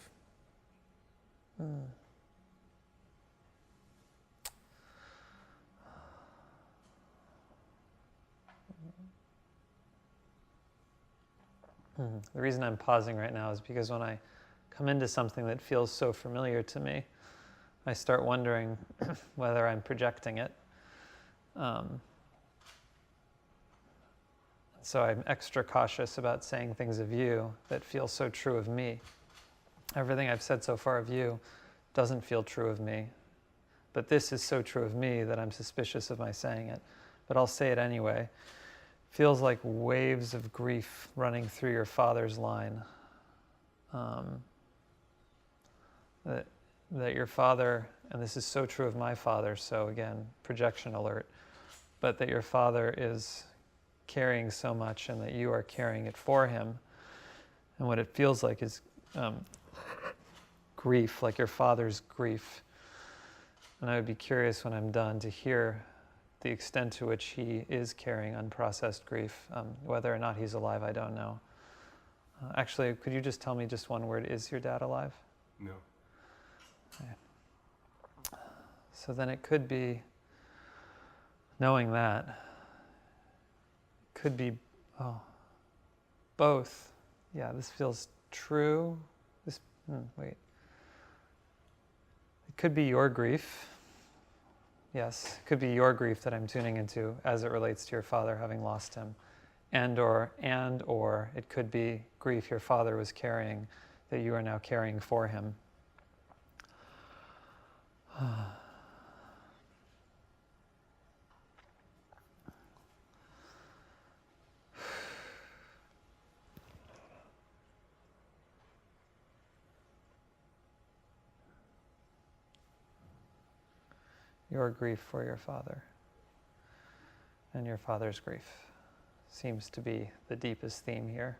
The reason I'm pausing right now is because when I come into something that feels so familiar to me, I start wondering whether I'm projecting it. So I'm extra cautious about saying things of you that feel so true of me. Everything I've said so far of you doesn't feel true of me. But this is so true of me that I'm suspicious of my saying it. But I'll say it anyway. Feels like waves of grief running through your father's line. That your father, and this is so true of my father, so again, projection alert, but that your father is carrying so much and that you are carrying it for him. And what it feels like is grief, like your father's grief. And I would be curious when I'm done to hear the extent to which he is carrying unprocessed grief. Whether or not he's alive, I don't know. Actually, could you just tell me just one word? Is your dad alive? No. Okay. So then it could be, knowing that, could be, both. Yeah, this feels true. Wait. It could be your grief. Yes, it could be your grief that I'm tuning into as it relates to your father having lost him. And or it could be grief your father was carrying that you are now carrying for him. Your grief for your father and your father's grief seems to be the deepest theme here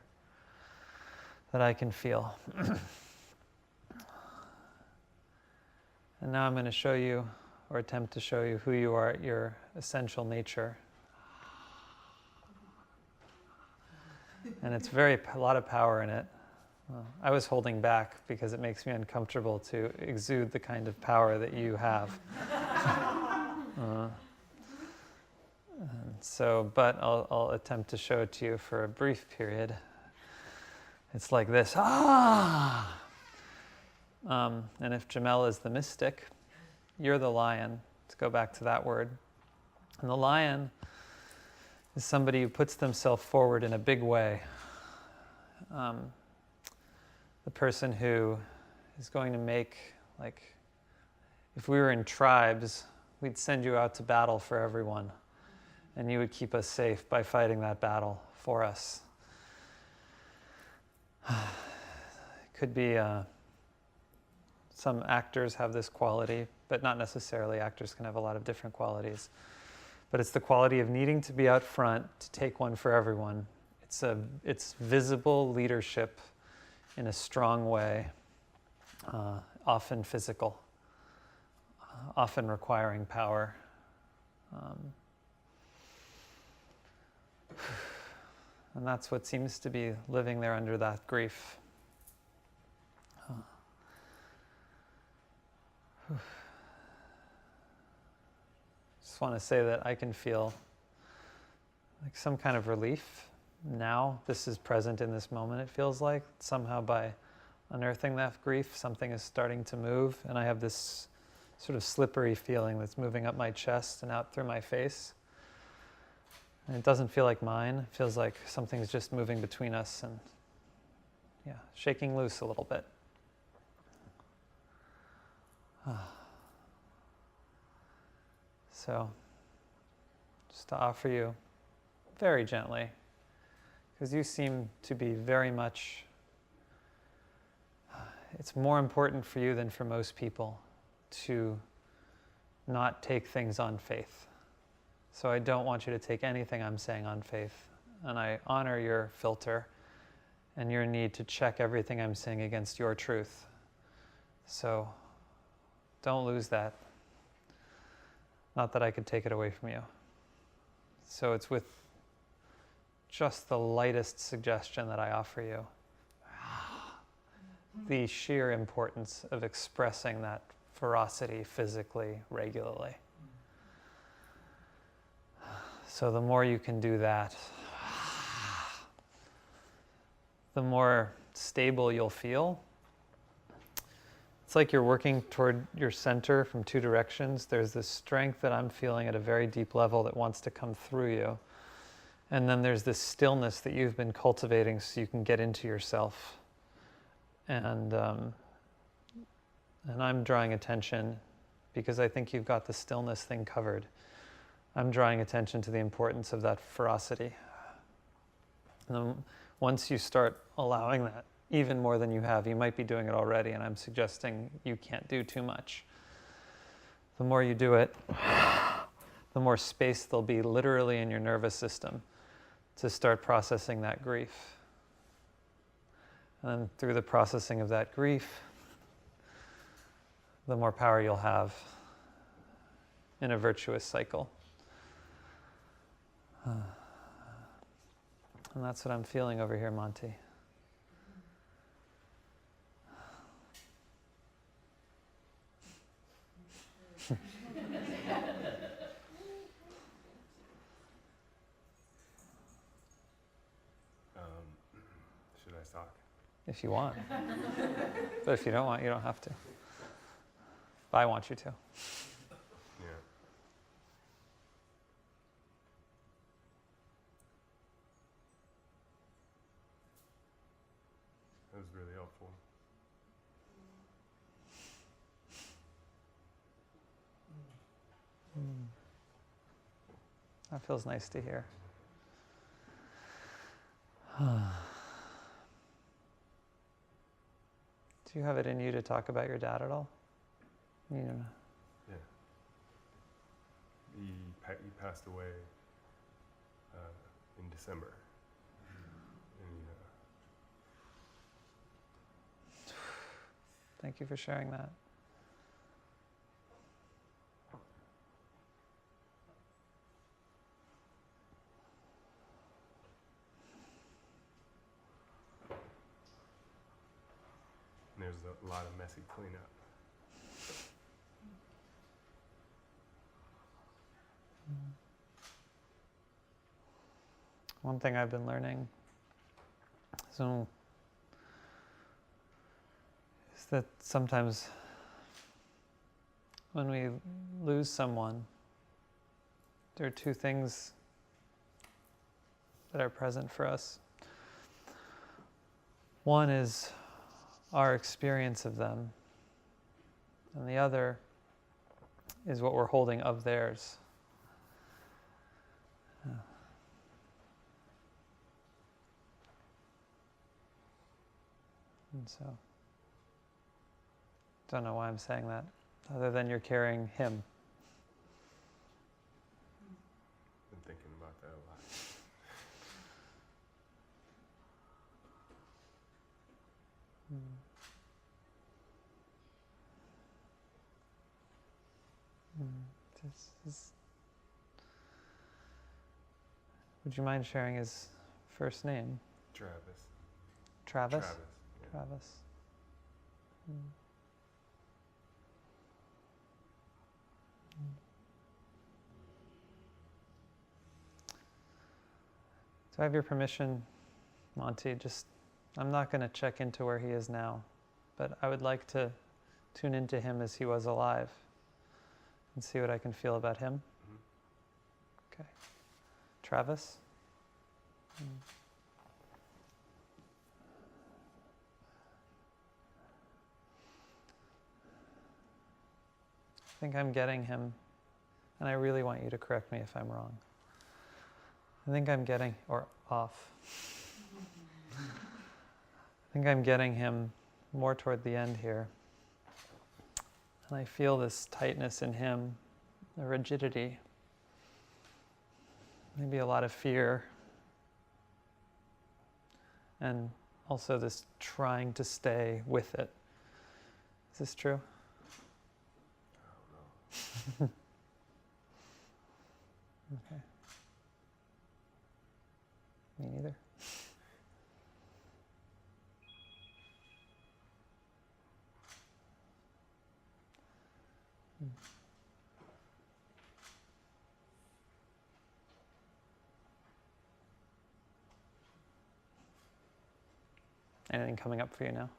that I can feel. And now I'm going to show you, or attempt to show you, who you are at your essential nature. And it's a lot of power in it. I was holding back because it makes me uncomfortable to exude the kind of power that you have. But I'll attempt to show it to you for a brief period. It's like this. And if Jamel is the mystic, you're the lion. Let's go back to that word. And the lion is somebody who puts themselves forward in a big way. The person who is going to make, if we were in tribes, we'd send you out to battle for everyone. And you would keep us safe by fighting that battle for us. It could be, some actors have this quality, but not necessarily. Actors can have a lot of different qualities. But it's the quality of needing to be out front to take one for everyone. It's visible leadership in a strong way, often physical, often requiring power. And that's what seems to be living there under that grief. Just want to say that I can feel like some kind of relief now. This is present in this moment, it feels like. Somehow by unearthing that grief, something is starting to move, and I have this sort of slippery feeling that's moving up my chest and out through my face. And it doesn't feel like mine. It feels like something's just moving between us and, shaking loose a little bit. So, just to offer you very gently, because you seem to be very much, it's more important for you than for most people to not take things on faith. So I don't want you to take anything I'm saying on faith. And I honor your filter and your need to check everything I'm saying against your truth. So don't lose that. Not that I could take it away from you. So it's with just the lightest suggestion that I offer you the sheer importance of expressing that ferocity physically, regularly. So the more you can do that, the more stable you'll feel. It's like you're working toward your center from two directions. There's this strength that I'm feeling at a very deep level that wants to come through you. And then there's this stillness that you've been cultivating so you can get into yourself. And And I'm drawing attention because I think you've got the stillness thing covered. I'm drawing attention to the importance of that ferocity. And then once you start allowing that, even more than you have, you might be doing it already, and I'm suggesting you can't do too much. The more you do it, the more space there'll be literally in your nervous system to start processing that grief. And then through the processing of that grief, the more power you'll have in a virtuous cycle. And that's what I'm feeling over here, Monty. Should I talk? If you want. But if you don't want, you don't have to. But I want you to. Yeah. That was really helpful. That feels nice to hear. Do you have it in you to talk about your dad at all? You know. Yeah. He passed away in December. And, Thank you for sharing that. there's a lot of messy cleanup. One thing I've been learning is that sometimes when we lose someone, there are two things that are present for us. One is our experience of them, and the other is what we're holding of theirs. And so, don't know why I'm saying that, other than you're carrying him. Been thinking about that a lot. Would you mind sharing his first name? Travis. Travis? Travis. Yeah. Travis. Do I have your permission, Monty? I'm not going to check into where he is now, but I would like to tune into him as he was alive and see what I can feel about him. Mm-hmm. Okay. Travis? I think I'm getting him, and I really want you to correct me if I'm wrong. I think I'm getting, or off. I think I'm getting him more toward the end here. And I feel this tightness in him, the rigidity, maybe a lot of fear, and also this trying to stay with it. Is this true? I don't know. Okay. Me neither. Anything coming up for you now?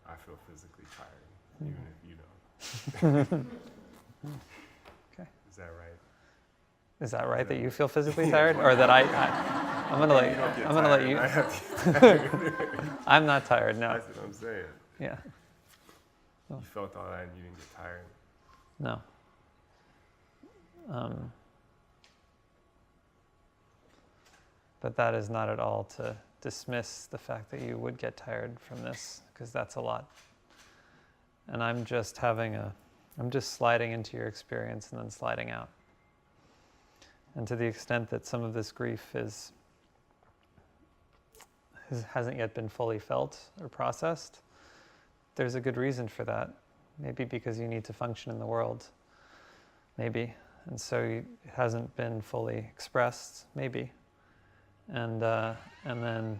I feel physically tired, even if you don't. that right? Is that right that you feel physically tired, or that I'm gonna let you? I have to get tired. I'm not tired. No. That's what I'm saying. Yeah. You felt all that and you didn't get tired. No. But that is not at all to dismiss the fact that you would get tired from this, because that's a lot. And I'm just sliding into your experience and then sliding out. And to the extent that some of this grief hasn't yet been fully felt or processed, there's a good reason for that. Maybe because you need to function in the world. Maybe. And so it hasn't been fully expressed. Maybe. And then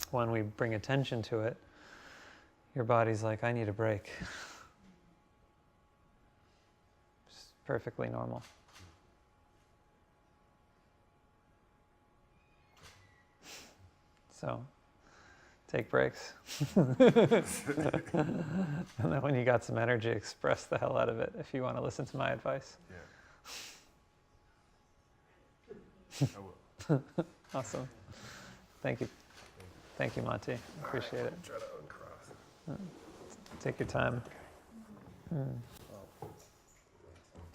when we bring attention to it, your body's like, I need a break. It's perfectly normal. So, take breaks. And then when you got some energy, express the hell out of it if you want to listen to my advice. Yeah. I will. Awesome. Thank you. Thank you, Monty. Appreciate it. Try to uncross. Take your time.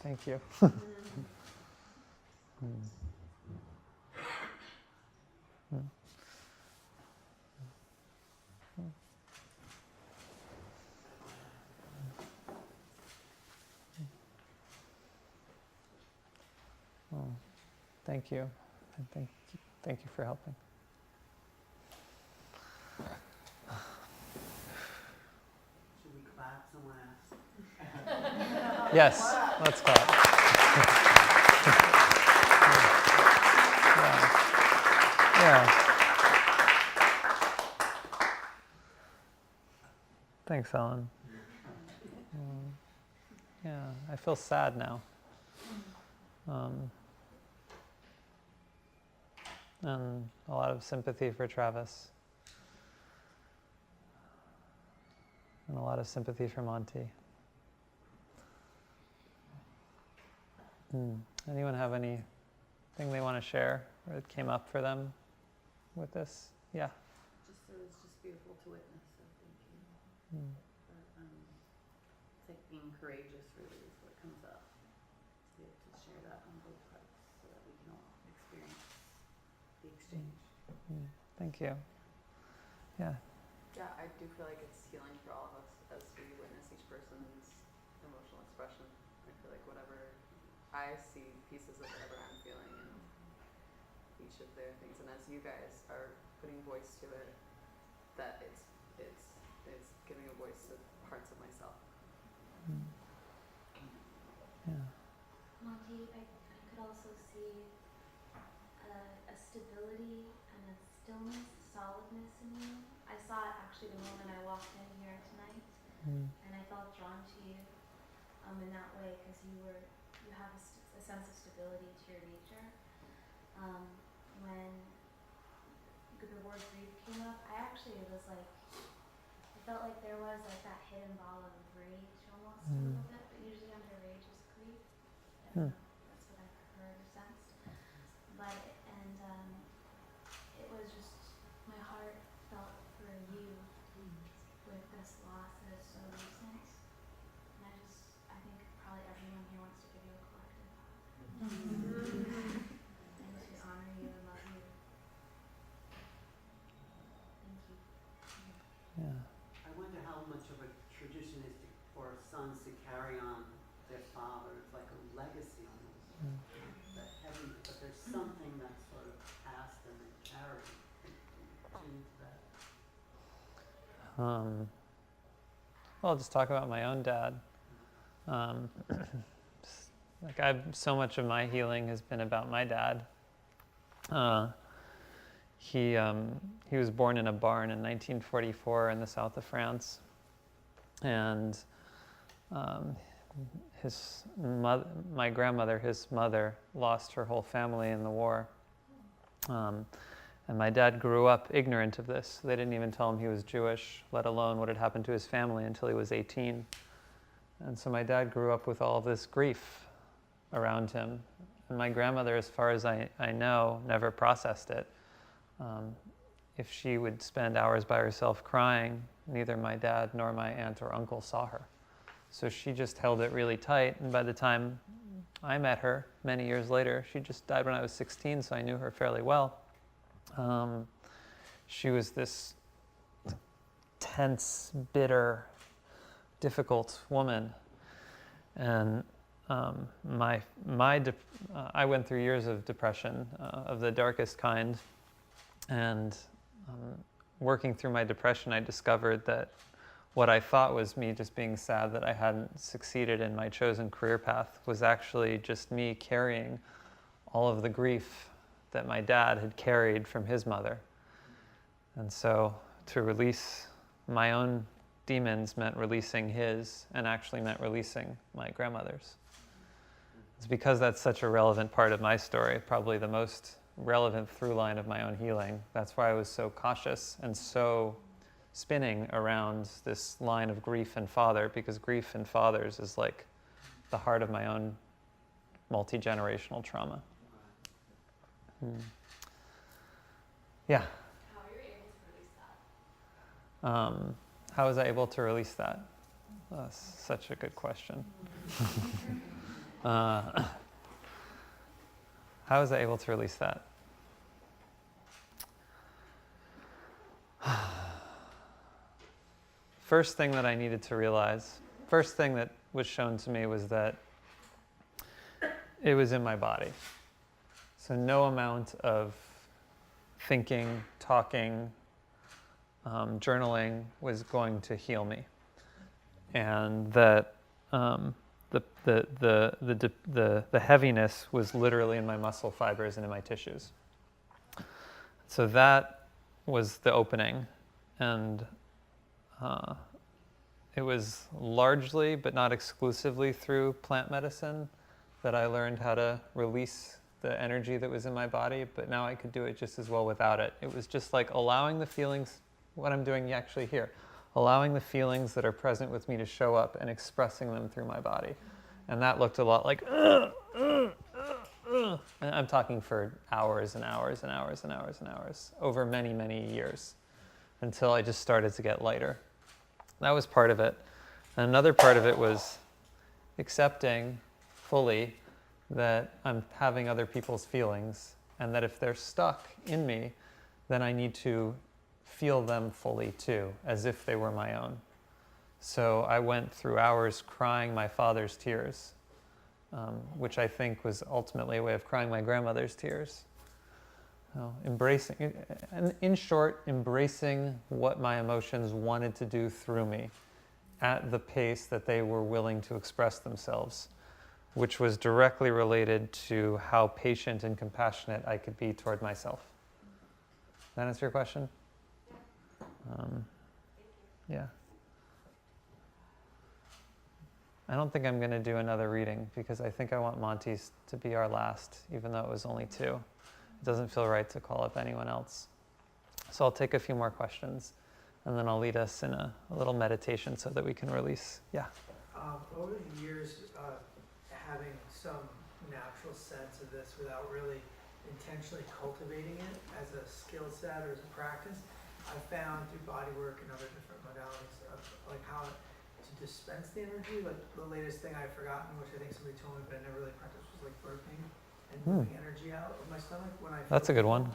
Thank you. Thank you. And thank you for helping. Should we clap? Someone asked. Yes, let's clap. Yeah. Thanks, Ellen. Yeah, I feel sad now. And a lot of sympathy for Travis. And a lot of sympathy for Monty. Anyone have anything they want to share or that came up for them with this? Yeah. It was just beautiful to witness, so thank you. But, it's like being courageous really is what comes up. To be able to share that on both parts so that we can all experience the exchange. Thank you. Yeah. Yeah, I do feel like it's healing for all of us as we witness each person's emotional expression. I feel like whatever I see pieces of whatever I'm feeling in each of their things, and as you guys are putting voice to it, that it's giving a voice to parts of myself. Yeah. Monty, I could also see a stability and a stillness, solidness in you. I saw it actually the moment I walked in here tonight, and I felt drawn to you in that way because you have a sense of stability to your nature. When the word grief came up, I felt like there was like that hidden ball of rage almost a little bit, but usually under rage is grief. I don't know, that's what I've heard or sensed. But it was just, my heart felt for you with this loss that is so recent. And I think probably everyone here wants to give you a collective hug. And to honor you and love you. Thank you. Yeah. I wonder how much of a tradition is for sons to carry on their fathers, like a legacy almost. That heavy, but there's something that's sort of passed and they carry into that. Well, I'll just talk about my own dad. So much of my healing has been about my dad. He was born in a barn in 1944 in the south of France, and my grandmother, his mother, lost her whole family in the war. And my dad grew up ignorant of this. They didn't even tell him he was Jewish, let alone what had happened to his family until he was 18. And so my dad grew up with all of this grief around him. And my grandmother, as far as I know, never processed it. If she would spend hours by herself crying, neither my dad nor my aunt or uncle saw her. So she just held it really tight, and by the time I met her many years later, she just died when I was 16, so I knew her fairly well. She was this tense, bitter, difficult woman, and I went through years of depression of the darkest kind, and working through my depression, I discovered that what I thought was me just being sad that I hadn't succeeded in my chosen career path was actually just me carrying all of the grief that my dad had carried from his mother. And so to release my own demons meant releasing his, and actually meant releasing my grandmother's. It's because that's such a relevant part of my story, probably the most relevant through line of my own healing. That's why I was so cautious and so spinning around this line of grief and father, because grief and fathers is like the heart of my own multi-generational trauma. Yeah. How were you able to release that? How was I able to release that? That's such a good question. How was I able to release that? First thing that I needed to realize, first thing that was shown to me was that it was in my body. So no amount of thinking, talking, journaling was going to heal me. And that the heaviness was literally in my muscle fibers and in my tissues. So that was the opening. And it was largely, but not exclusively, through plant medicine that I learned how to release the energy that was in my body, but now I could do it just as well without it. It was just like allowing the feelings, what I'm doing actually here, allowing the feelings that are present with me to show up and expressing them through my body. And that looked a lot like, and I'm talking for hours and hours and hours and hours and hours, over many, many years, until I just started to get lighter. That was part of it. And another part of it was accepting fully that I'm having other people's feelings, and that if they're stuck in me, then I need to feel them fully too, as if they were my own. So I went through hours crying my father's tears, which I think was ultimately a way of crying my grandmother's tears. Embracing, and in short, embracing what my emotions wanted to do through me at the pace that they were willing to express themselves, which was directly related to how patient and compassionate I could be toward myself. Does that answer your question? Yeah. I don't think I'm going to do another reading because I think I want Monty's to be our last, even though it was only 2. It doesn't feel right to call up anyone else. So I'll take a few more questions, and then I'll lead us in a little meditation so that we can release. Yeah. Over the years, having some natural sense of this without really intentionally cultivating it as a skill set or as a practice, I found through body work and other different modalities of like how to dispense the energy. Like the latest thing I've forgotten, which I think somebody told me but I never really practiced, was like burping and moving energy out of my stomach when I. That's a good one.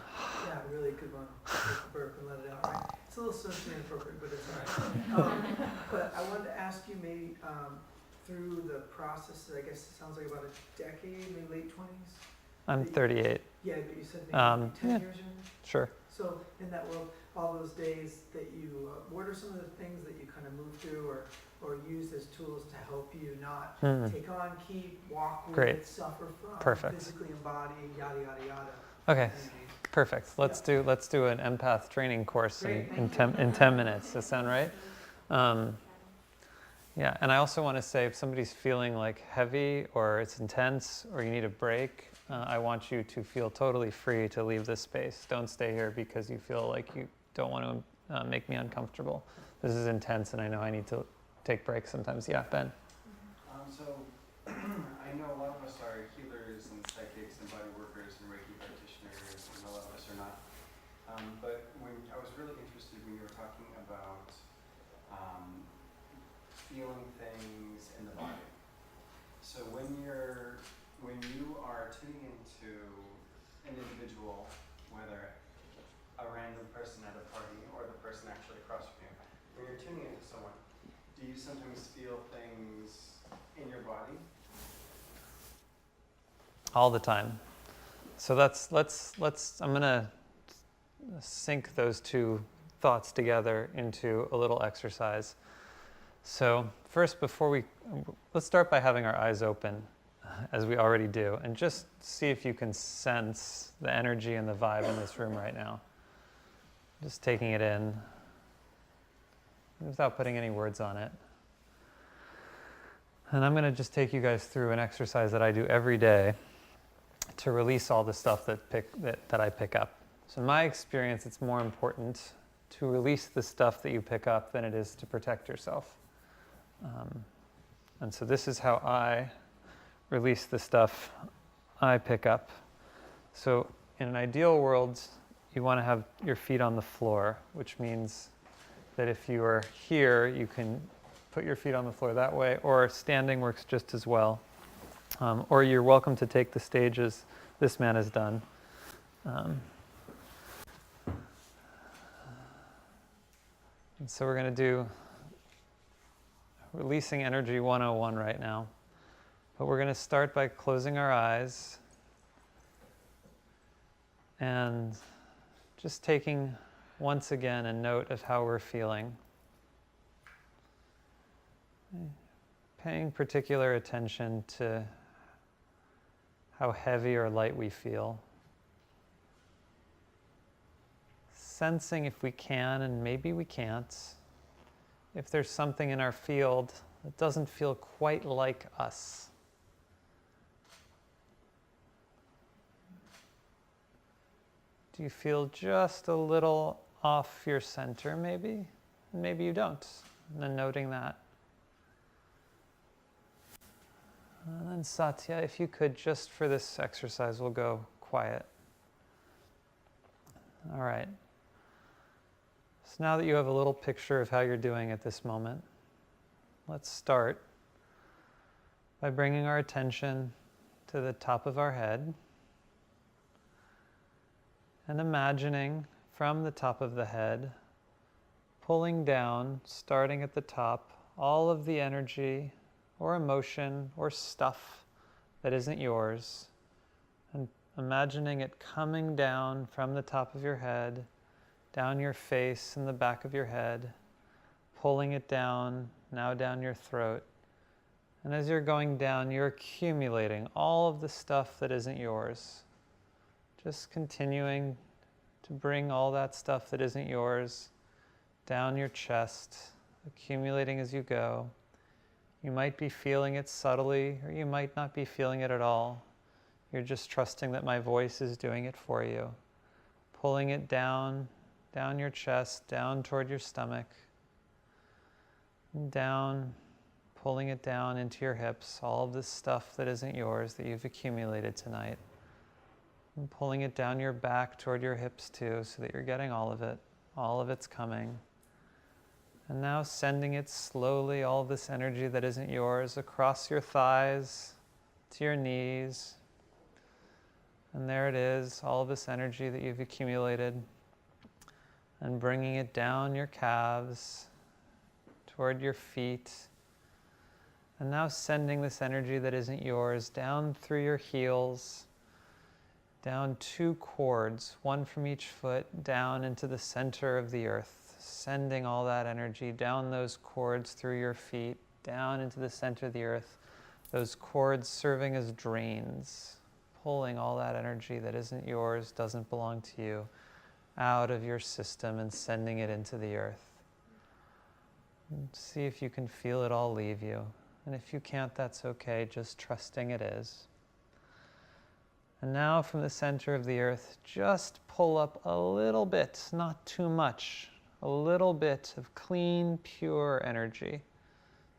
Yeah, really good one. Take a burp and let it out. Right? It's a little socially inappropriate, but it's alright. But I wanted to ask you maybe through the process. I guess it sounds like about a decade, maybe late 20s. I'm 38. Yeah, but you said maybe 10 yeah. years younger? Sure. So in that world, all those days that you, what are some of the things that you kind of moved through or used as tools to help you not take on, keep, walk with, Great. suffer from, Perfect. physically embody, yada, yada, yada? Okay, perfect. Let's do an empath training course in 10 minutes. Does that sound right? Yeah, and I also want to say if somebody's feeling like heavy or it's intense or you need a break, I want you to feel totally free to leave this space. Don't stay here because you feel like you don't want to make me uncomfortable. This is intense and I know I need to take breaks sometimes. Yeah, Ben? feeling things in the body. So when you are tuning into an individual, whether a random person at a party or the person actually across from you, when you're tuning into someone, do you sometimes feel things in your body? All the time. So I'm gonna sync those two thoughts together into a little exercise. So first, let's start by having our eyes open, as we already do, and just see if you can sense the energy and the vibe in this room right now. Just taking it in without putting any words on it. And I'm going to just take you guys through an exercise that I do every day to release all the stuff that I pick up. So in my experience, it's more important to release the stuff that you pick up than it is to protect yourself. And so this is how I release the stuff I pick up. So in an ideal world, you want to have your feet on the floor, which means that if you are here, you can put your feet on the floor that way, or standing works just as well. Or you're welcome to take the stage as this man has done. And so we're going to do Releasing Energy 101 right now. But we're going to start by closing our eyes and just taking once again a note of how we're feeling. Paying particular attention to how heavy or light we feel. Sensing if we can, and maybe we can't, if there's something in our field that doesn't feel quite like us. Do you feel just a little off your center, maybe? Maybe you don't. And then noting that. And then Satya, if you could, just for this exercise, we'll go quiet. All right. So now that you have a little picture of how you're doing at this moment, let's start by bringing our attention to the top of our head and imagining from the top of the head, pulling down, starting at the top, all of the energy or emotion or stuff that isn't yours, and imagining it coming down from the top of your head, down your face and the back of your head, pulling it down, now down your throat. And as you're going down, you're accumulating all of the stuff that isn't yours. Just continuing to bring all that stuff that isn't yours down your chest, accumulating as you go. You might be feeling it subtly, or you might not be feeling it at all. You're just trusting that my voice is doing it for you. Pulling it down, down your chest, down toward your stomach, and down, pulling it down into your hips, all of this stuff that isn't yours that you've accumulated tonight. And pulling it down your back toward your hips too, so that you're getting all of it. All of it's coming. And now sending it slowly, all of this energy that isn't yours, across your thighs, to your knees. And there it is, all of this energy that you've accumulated. And bringing it down your calves, toward your feet. And now sending this energy that isn't yours down through your heels, down 2 cords, one from each foot, down into the center of the earth. Sending all that energy down those cords through your feet, down into the center of the earth. Those cords serving as drains, pulling all that energy that isn't yours, doesn't belong to you, out of your system and sending it into the earth. And see if you can feel it all leave you. And if you can't, that's okay, just trusting it is. And now from the center of the earth, just pull up a little bit, not too much, a little bit of clean, pure energy.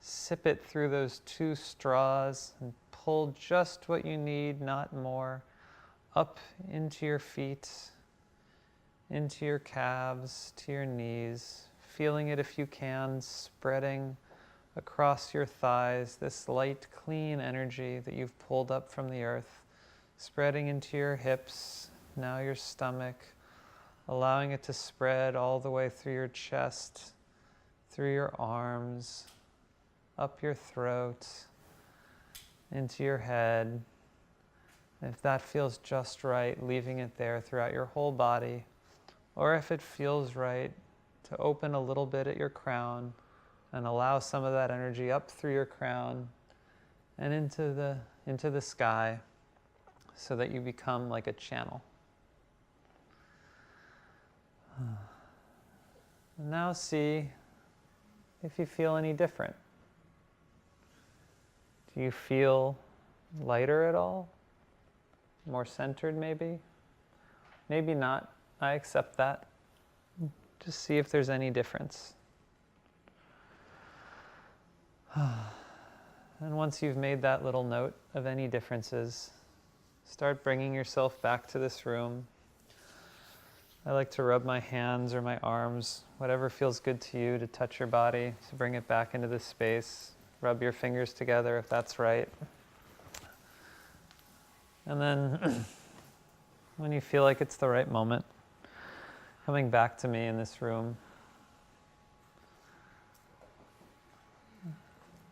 Sip it through those 2 straws and pull just what you need, not more, up into your feet, into your calves, to your knees, feeling it if you can, spreading across your thighs, this light, clean energy that you've pulled up from the earth, spreading into your hips, now your stomach, allowing it to spread all the way through your chest, through your arms, up your throat, into your head. If that feels just right, leaving it there throughout your whole body. Or if it feels right, to open a little bit at your crown and allow some of that energy up through your crown and into the sky so that you become like a channel. And now see if you feel any different. Do you feel lighter at all? More centered maybe? Maybe not. I accept that. Just see if there's any difference. And once you've made that little note of any differences, start bringing yourself back to this room. I like to rub my hands or my arms, whatever feels good to you, to touch your body, to bring it back into this space. Rub your fingers together if that's right. And then when you feel like it's the right moment, coming back to me in this room.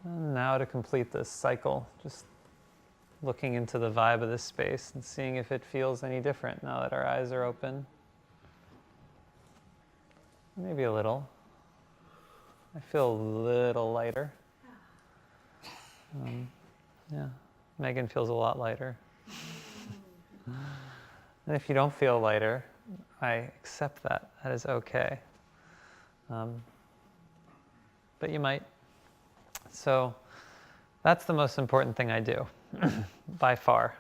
And now to complete this cycle, just looking into the vibe of this space and seeing if it feels any different now that our eyes are open. Maybe a little. I feel a little lighter. Yeah, Megan feels a lot lighter. And if you don't feel lighter, I accept that. That is okay. But you might. So that's the most important thing I do, by far.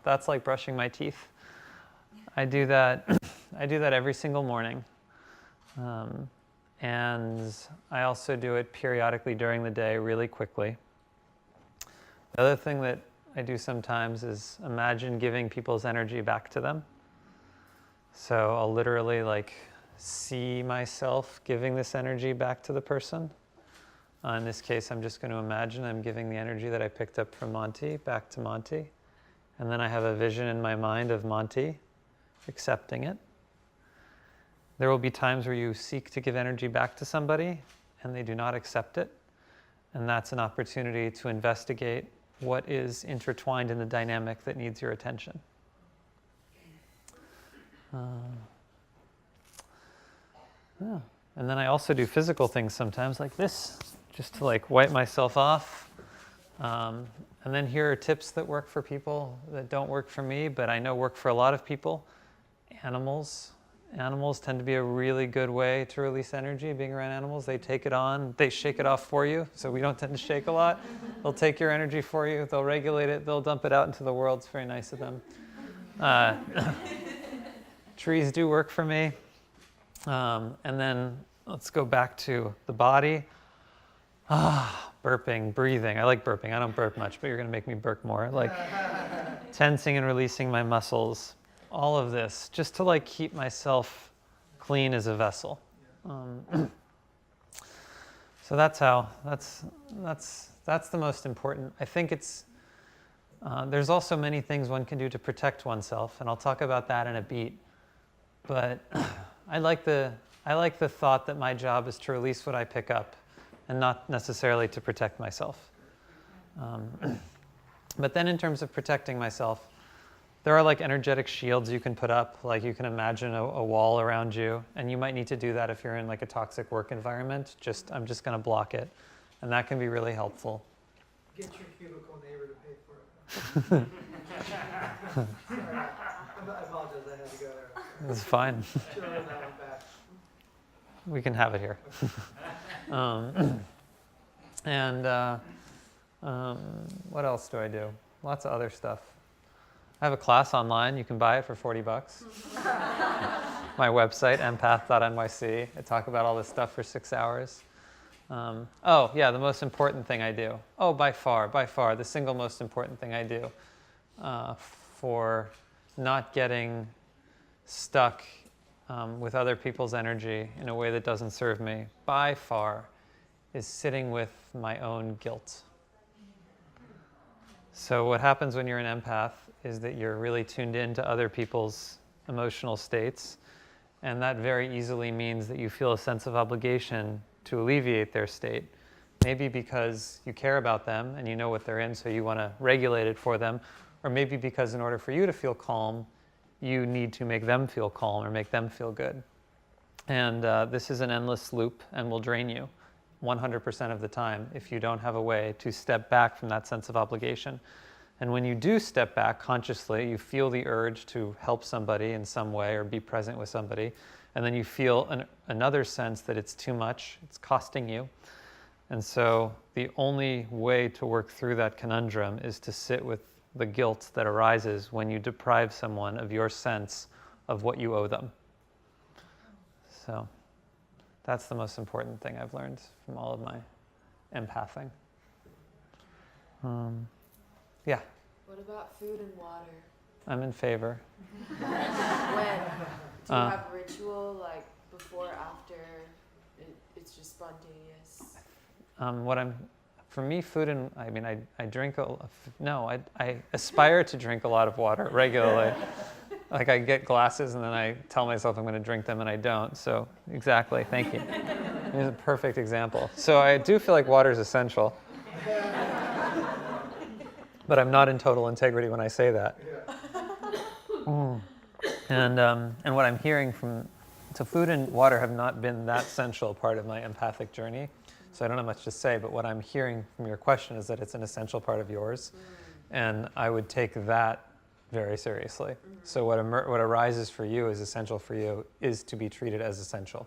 That's like brushing my teeth. I do that every single morning. And I also do it periodically during the day, really quickly. The other thing that I do sometimes is imagine giving people's energy back to them. So I'll literally like see myself giving this energy back to the person. In this case, I'm just going to imagine I'm giving the energy that I picked up from Monty back to Monty. And then I have a vision in my mind of Monty accepting it. There will be times where you seek to give energy back to somebody and they do not accept it. And that's an opportunity to investigate what is intertwined in the dynamic that needs your attention. Yeah. And then I also do physical things sometimes like this, just to like wipe myself off. And then here are tips that work for people that don't work for me, but I know work for a lot of people. Animals. Animals tend to be a really good way to release energy. Being around animals, they take it on, they shake it off for you, so we don't tend to shake a lot. They'll take your energy for you, they'll regulate it, they'll dump it out into the world. It's very nice of them. Trees do work for me. And then let's go back to the body. Burping, breathing. I like burping. I don't burp much, but you're going to make me burp more. Like tensing and releasing my muscles. All of this, just to like keep myself clean as a vessel. So that's the most important. I think it's, there's also many things one can do to protect oneself, and I'll talk about that in a beat. But I like the thought that my job is to release what I pick up and not necessarily to protect myself. But then in terms of protecting myself, there are like energetic shields you can put up, like you can imagine a wall around you, and you might need to do that if you're in like a toxic work environment. I'm just going to block it, and that can be really helpful. Get your cubicle neighbor to pay for it. Sorry, I apologize, I had to go there. It's fine. Should have run that one back. We can have it here. What else do I do? Lots of other stuff. I have a class online. You can buy it for $40. My website, empath.nyc. I talk about all this stuff for 6 hours. The most important thing I do. By far, the single most important thing I do for not getting stuck with other people's energy in a way that doesn't serve me, by far, is sitting with my own guilt. So what happens when you're an empath is that you're really tuned in to other people's emotional states, and that very easily means that you feel a sense of obligation to alleviate their state. Maybe because you care about them and you know what they're in, so you want to regulate it for them, or maybe because in order for you to feel calm, you need to make them feel calm or make them feel good. And this is an endless loop and will drain you 100% of the time if you don't have a way to step back from that sense of obligation. And when you do step back consciously, you feel the urge to help somebody in some way or be present with somebody, and then you feel another sense that it's too much, it's costing you. And so the only way to work through that conundrum is to sit with the guilt that arises when you deprive someone of your sense of what you owe them. So that's the most important thing I've learned from all of my empathing. Yeah. What about food and water? I'm in favor. When? Do you have a ritual, like before, after? It's just spontaneous. For me, food and, I drink, I aspire to drink a lot of water regularly. Like I get glasses and then I tell myself I'm going to drink them and I don't. So exactly, thank you. Here's a perfect example. So I do feel like water is essential. But I'm not in total integrity when I say that. And what I'm hearing so food and water have not been that central part of my empathic journey. So I don't have much to say, but what I'm hearing from your question is that it's an essential part of yours. And I would take that very seriously. So what arises for you is essential for you is to be treated as essential.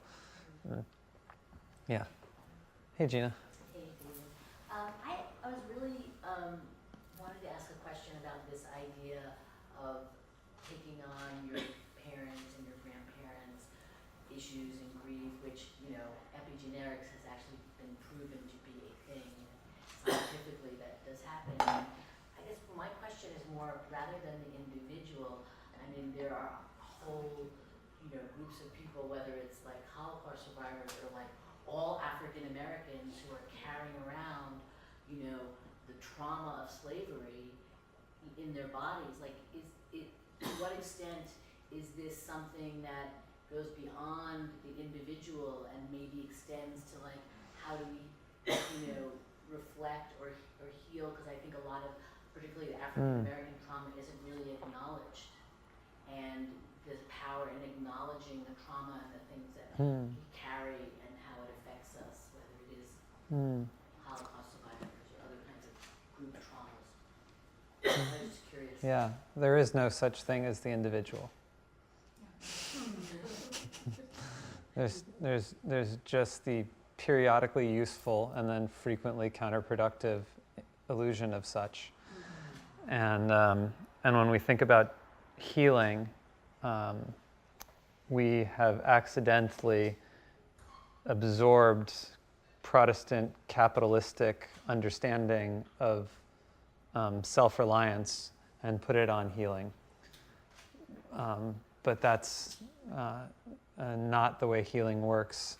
Yeah. Hey, Gina. Hey, David. I was really wanted to ask a question about this idea of taking on your parents and your grandparents' issues and grief, which, epigenetics has actually been proven to be a thing scientifically that does happen. I guess my question is more, rather than the individual, there are whole, groups of people, whether it's like Holocaust survivors or like all African Americans who are carrying around, the trauma of slavery in their bodies. Like, to what extent is this something that goes beyond the individual and maybe extends to like, how do we, reflect or heal? Because I think a lot of, particularly the African American trauma, isn't really acknowledged. And there's power in acknowledging the trauma and the things that we carry and how it affects us, whether it is Holocaust survivors or other kinds of group traumas. I was just curious. Yeah, there is no such thing as the individual. There's just the periodically useful and then frequently counterproductive illusion of such. And when we think about healing, we have accidentally absorbed Protestant capitalistic understanding of self-reliance and put it on healing. But that's not the way healing works.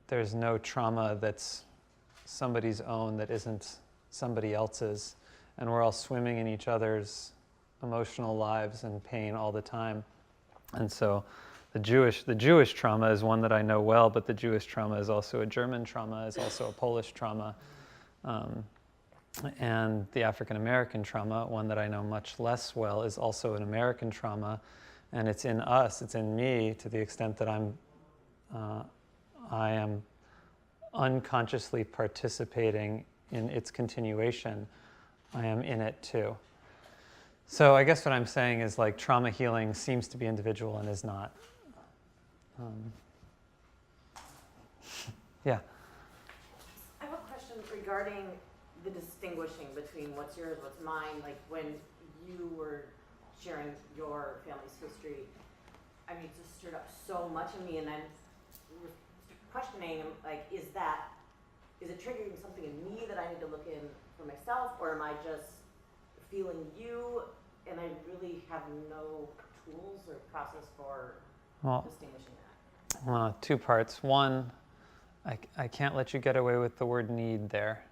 There's no trauma that's somebody's own that isn't somebody else's, and we're all swimming in each other's emotional lives and pain all the time. And so the Jewish trauma is one that I know well, but the Jewish trauma is also a German trauma, is also a Polish trauma. And the African American trauma, one that I know much less well, is also an American trauma, and it's in us, it's in me, to the extent that I am unconsciously participating in its continuation. I am in it too. So I guess what I'm saying is, like, trauma healing seems to be individual and is not. Yeah. I have a question regarding the distinguishing between what's yours, what's mine. Like, when you were sharing your family's history, it just stirred up so much in me, and I'm questioning, like, is it triggering something in me that I need to look in for myself, or am I just feeling you, and I really have no tools or process for distinguishing that? Two parts. One, I can't let you get away with the word need there.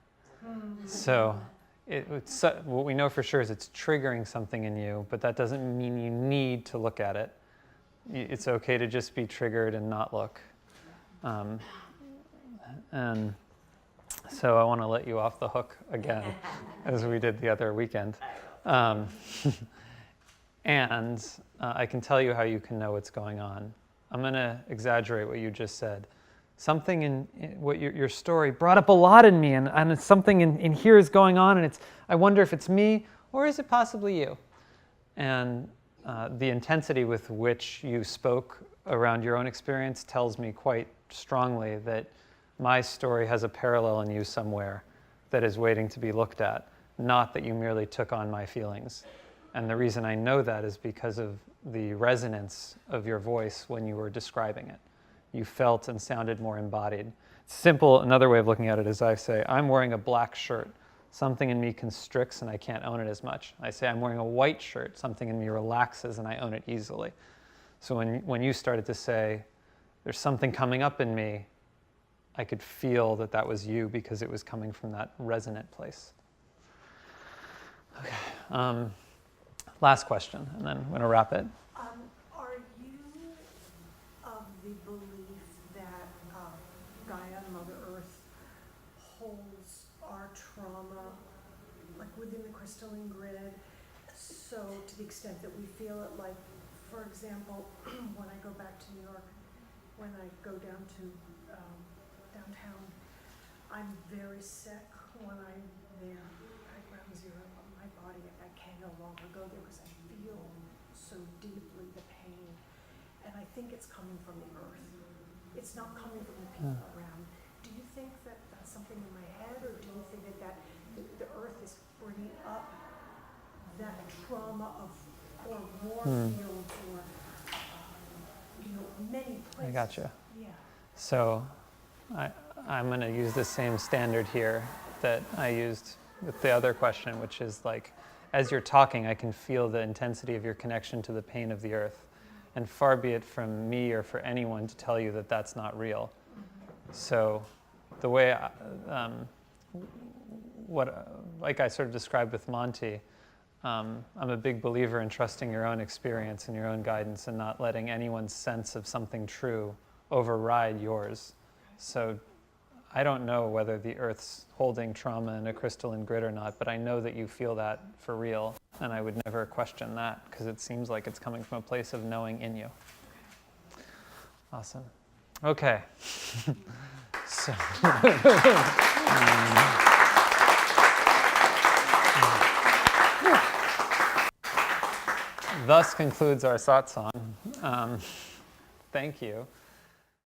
So what we know for sure is it's triggering something in you, but that doesn't mean you need to look at it. It's okay to just be triggered and not look. And so I want to let you off the hook again, as we did the other weekend. And I can tell you how you can know what's going on. I'm going to exaggerate what you just said. Something in what your story brought up a lot in me, and it's something in here is going on, and I wonder if it's me, or is it possibly you? And the intensity with which you spoke around your own experience tells me quite strongly that my story has a parallel in you somewhere that is waiting to be looked at, not that you merely took on my feelings. And the reason I know that is because of the resonance of your voice when you were describing it. You felt and sounded more embodied. Simple, another way of looking at it is I say, I'm wearing a black shirt. Something in me constricts and I can't own it as much. I say, I'm wearing a white shirt. Something in me relaxes and I own it easily. So when you started to say, there's something coming up in me, I could feel that was you because it was coming from that resonant place. Okay. Last question, and then I'm going to wrap it. Are you of the belief that Gaia, Mother Earth, holds our trauma like within the crystalline grid? So to the extent that we feel it, like, for example, when I go back to New York, when I go down to downtown, I'm very sick when I'm there at ground zero. My body, I can no longer go there because I feel so deeply the pain. And I think it's coming from the earth. It's not coming from the people around. Do you think that that's something in my head, or do you think that the earth is bringing up that trauma or more fields or many places? I gotcha. Yeah. So I'm going to use the same standard here that I used with the other question, which is like, as you're talking, I can feel the intensity of your connection to the pain of the earth. And far be it from me or for anyone to tell you that that's not real. So the way, like I sort of described with Monty, I'm a big believer in trusting your own experience and your own guidance and not letting anyone's sense of something true override yours. So I don't know whether the earth's holding trauma in a crystalline grid or not, but I know that you feel that for real, and I would never question that because it seems like it's coming from a place of knowing in you. Awesome. Okay. So thus concludes our satsang. Thank you.